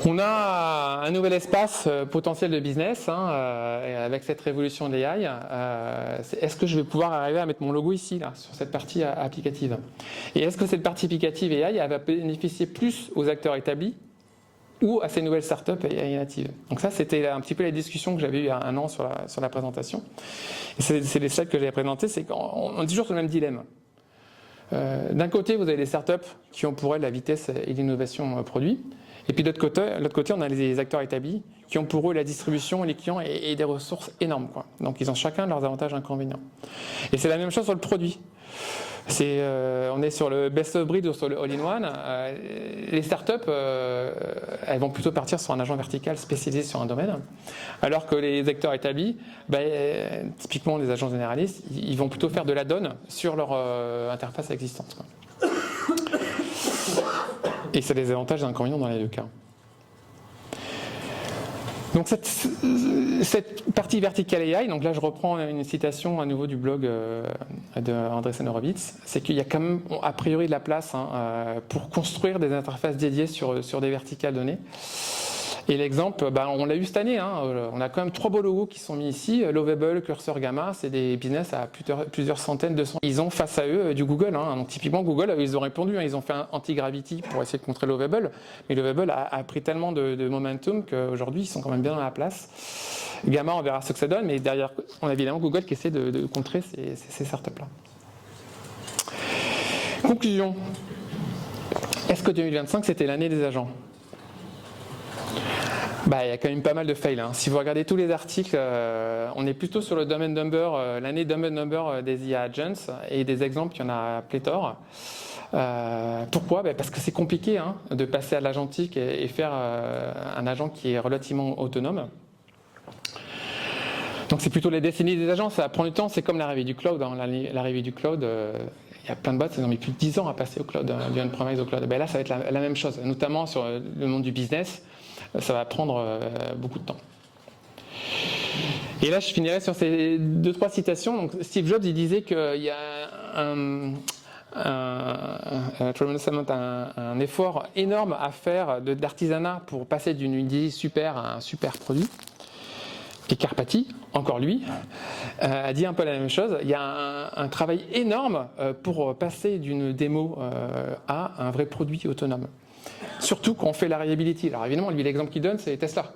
On a un nouvel espace potentiel de business avec cette révolution de l'AI. Est-ce que je vais pouvoir arriver à mettre mon logo ici, là, sur cette partie applicative? Et est-ce que cette partie applicative AI elle va bénéficier plus aux acteurs établis ou à ces nouvelles startups AI natives? Donc ça, c'était un petit peu la discussion que j'avais eue il y a un an sur la présentation. Et c'est les slides que j'avais présentés, c'est qu'on est toujours sur le même dilemme. D'un côté, vous avez les startups qui ont pour elles la vitesse et l'innovation produit. Et puis de l'autre côté, on a les acteurs établis qui ont pour eux la distribution, les clients et des ressources énormes, quoi. Donc ils ont chacun leurs avantages et inconvénients. Et c'est la même chose sur le produit. On est sur le best of breed ou sur le all-in-one. Les startups, elles vont plutôt partir sur un agent vertical spécialisé sur un domaine, alors que les acteurs établis, typiquement les agents généralistes, ils vont plutôt faire de l'add-on sur leur interface existante, quoi. Et ça a des avantages et des inconvénients dans les deux cas. Donc cette partie verticale AI, donc là je reprends une citation à nouveau du blog de Andreessen Horowitz, c'est qu'il y a quand même a priori de la place pour construire des interfaces dédiées sur des verticales données. Et l'exemple, on l'a eu cette année, on a quand même 3 beaux logos qui sont mis ici, Lovable, Cursor, Gamma, c'est des business à plusieurs centaines de cents. Ils ont face à eux du Google, donc typiquement Google, ils ont répondu, ils ont fait un anti-gravity pour essayer de contrer Lovable, mais Lovable a pris tellement de momentum qu'aujourd'hui ils sont quand même bien dans la place. Gamma, on verra ce que ça donne, mais derrière, on a évidemment Google qui essaie de contrer ces startups-là. Conclusion. Est-ce que 2025 c'était l'année des agents ? Il y a quand même pas mal de fails. Si vous regardez tous les articles, on est plutôt sur le domain number, l'année domain number des IA agents, et des exemples, il y en a pléthore. Pourquoi ? Parce que c'est compliqué de passer à l'agentique et faire un agent qui est relativement autonome. Donc c'est plutôt les décennies des agents, ça prend du temps, c'est comme l'arrivée du cloud. L'arrivée du cloud, il y a plein de boîtes, ça a mis plus de 10 ans à passer au cloud, du on-premise au cloud. Là, ça va être la même chose, notamment sur le monde du business. Ça va prendre beaucoup de temps. Et là, je finirai sur ces 2-3 citations. Donc, Steve Jobs, il disait qu'il y a un effort énorme à faire d'artisanat pour passer d'une idée super à un super produit. Et Karpathy, encore lui, a dit un peu la même chose. Il y a un travail énorme pour passer d'une démo à un vrai produit autonome. Surtout quand on fait la reliability. Alors évidemment, lui, l'exemple qu'il donne, c'est Tesla.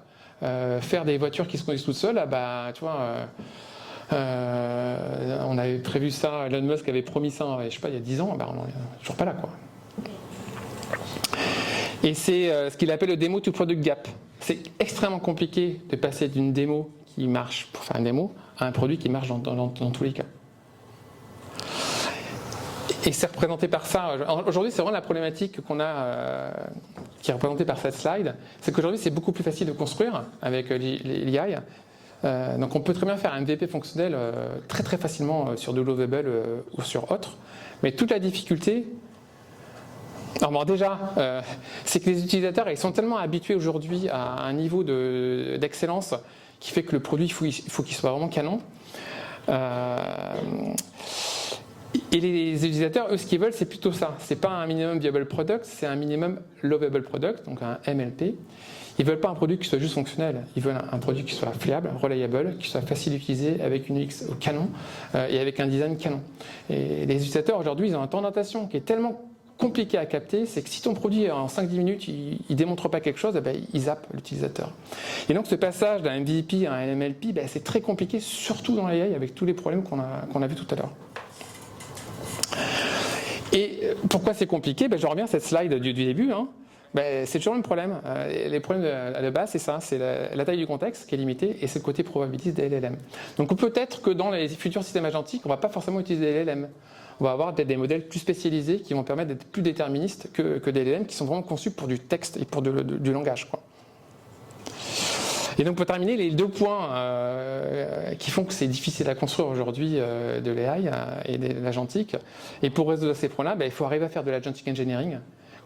Faire des voitures qui se conduisent toutes seules, tu vois, on avait prévu ça, Elon Musk avait promis ça, je sais pas, il y a 10 ans, on n'est toujours pas là, quoi. Et c'est ce qu'il appelle le demo to product gap. C'est extrêmement compliqué de passer d'une démo qui marche pour faire une démo à un produit qui marche dans tous les cas. Et c'est représenté par ça. Aujourd'hui, c'est vraiment la problématique qu'on a, qui est représentée par cette slide. C'est qu'aujourd'hui, c'est beaucoup plus facile de construire avec l'IA. Donc, on peut très bien faire un MVP fonctionnel très très facilement sur du Lovable ou sur autre. Mais toute la difficulté, alors déjà, c'est que les utilisateurs, ils sont tellement habitués aujourd'hui à un niveau d'excellence qui fait que le produit, il faut qu'il soit vraiment canon. Et les utilisateurs, eux, ce qu'ils veulent, c'est plutôt ça. C'est pas un minimum viable product, c'est un minimum lovable product, donc un MLP. Ils veulent pas un produit qui soit juste fonctionnel. Ils veulent un produit qui soit fiable, reliable, qui soit facile à utiliser, avec une UX au canon et avec un design canon. Et les utilisateurs, aujourd'hui, ils ont un temps d'adaptation qui est tellement compliqué à capter, c'est que si ton produit en 5-10 minutes il démontre pas quelque chose, il zappe l'utilisateur. Et donc ce passage d'un MVP à un MLP, c'est très compliqué, surtout dans l'AI avec tous les problèmes qu'on a vus tout à l'heure. Et pourquoi c'est compliqué ? Je reviens à cette slide du début. C'est toujours le même problème. Les problèmes de base, c'est ça, c'est la taille du contexte qui est limitée et c'est le côté probabiliste des LLM. Donc peut-être que dans les futurs systèmes agentiques, on ne va pas forcément utiliser des LLM. On va avoir peut-être des modèles plus spécialisés qui vont permettre d'être plus déterministes que des LLM qui sont vraiment conçus pour du texte et pour du langage, quoi. Et donc pour terminer, les 2 points qui font que c'est difficile à construire aujourd'hui de l'AI et de l'agentique, et pour résoudre ces problèmes-là, il faut arriver à faire de l'agentic engineering.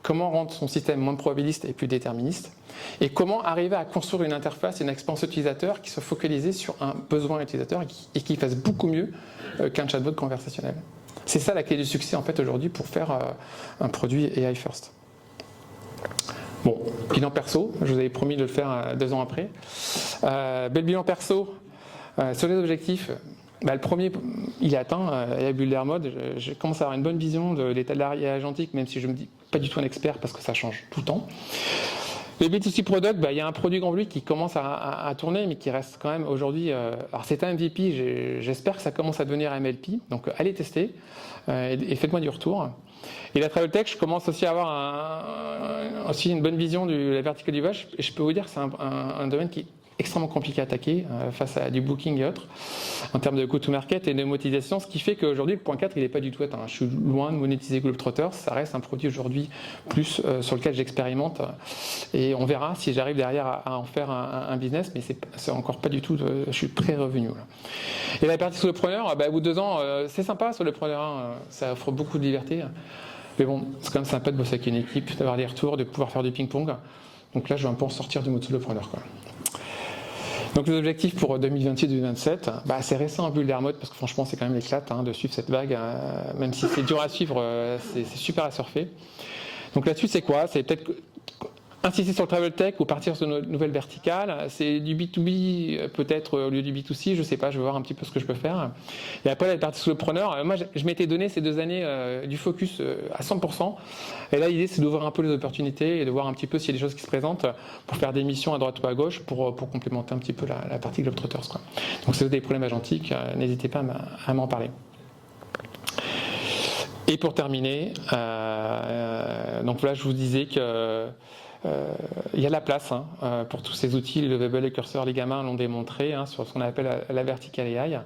Comment rendre son système moins probabiliste et plus déterministe, et comment arriver à construire une interface, une expérience utilisateur qui soit focalisée sur un besoin utilisateur et qui fasse beaucoup mieux qu'un chatbot conversationnel. C'est ça la clé du succès en fait aujourd'hui pour faire un produit AI first. Bon, bilan perso, je vous avais promis de le faire 2 ans après. Bel bilan perso, sur les objectifs, le premier, il est atteint, il y a bu l'air mode, je commence à avoir une bonne vision de l'état de l'AI agentique, même si je ne me dis pas du tout un expert parce que ça change tout le temps. Les B2C product, il y a un produit grand public qui commence à tourner, mais qui reste quand même aujourd'hui. Alors c'est un MVP, j'espère que ça commence à devenir un MLP, donc allez tester et faites-moi du retour. Et la travel tech, je commence aussi à avoir aussi une bonne vision de la verticale du vache, et je peux vous dire que c'est un domaine qui est extrêmement compliqué à attaquer face à du booking et autres, en termes de go-to-market et de monétisation, ce qui fait qu'aujourd'hui, le point 4, il n'est pas du tout atteint. Je suis loin de monétiser Globetrotter, ça reste un produit aujourd'hui plus sur lequel j'expérimente, et on verra si j'arrive derrière à en faire un business, mais c'est encore pas du tout, je suis très revenu. Là. Et la partie solopreneur, au bout de 2 ans, c'est sympa solopreneur, ça offre beaucoup de liberté, mais bon, c'est quand même sympa de bosser avec une équipe, d'avoir des retours, de pouvoir faire du ping-pong. Donc là, je vais un peu en sortir du mode solopreneur, quoi. Donc les objectifs pour 2026-2027, c'est récent en bulle mode parce que franchement c'est quand même l'éclate de suivre cette vague, même si c'est dur à suivre, c'est super à surfer. Donc là-dessus c'est quoi? C'est peut-être insister sur le travel tech ou partir sur une nouvelle verticale. C'est du B2B peut-être au lieu du B2C, je sais pas, je vais voir un petit peu ce que je peux faire. Et après la partie solopreneur, moi je m'étais donné ces 2 années du focus à 100%. Et là l'idée c'est d'ouvrir un peu les opportunités et de voir un petit peu s'il y a des choses qui se présentent pour faire des missions à droite ou à gauche pour complémenter un petit peu la partie Globetrotters, quoi. Donc si vous avez des problèmes agentiques, n'hésitez pas à m'en parler. Et pour terminer, donc là je vous disais que il y a la place pour tous ces outils, le Lovable, les curseurs, les gamins l'ont démontré sur ce qu'on appelle la vertical AI.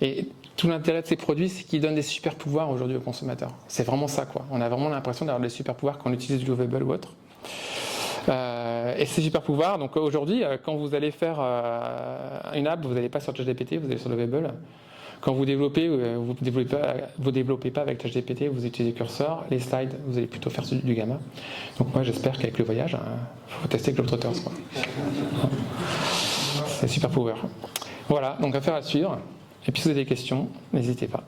Et tout l'intérêt de ces produits, c'est qu'ils donnent des super pouvoirs aujourd'hui aux consommateurs. C'est vraiment ça, quoi. On a vraiment l'impression d'avoir des super pouvoirs quand on utilise du Lovable ou autre. Et ces super pouvoirs, donc aujourd'hui, quand vous allez faire une app, vous n'allez pas sur ChatGPT, vous allez sur Lovable. Quand vous développez, vous développez pas avec ChatGPT, vous utilisez curseur, les slides, vous allez plutôt faire du gamma. Donc moi j'espère qu'avec le voyage, il faut tester Globetrotters, quoi. C'est super power. Voilà, donc affaire à suivre. Et puis si vous avez des questions, n'hésitez pas.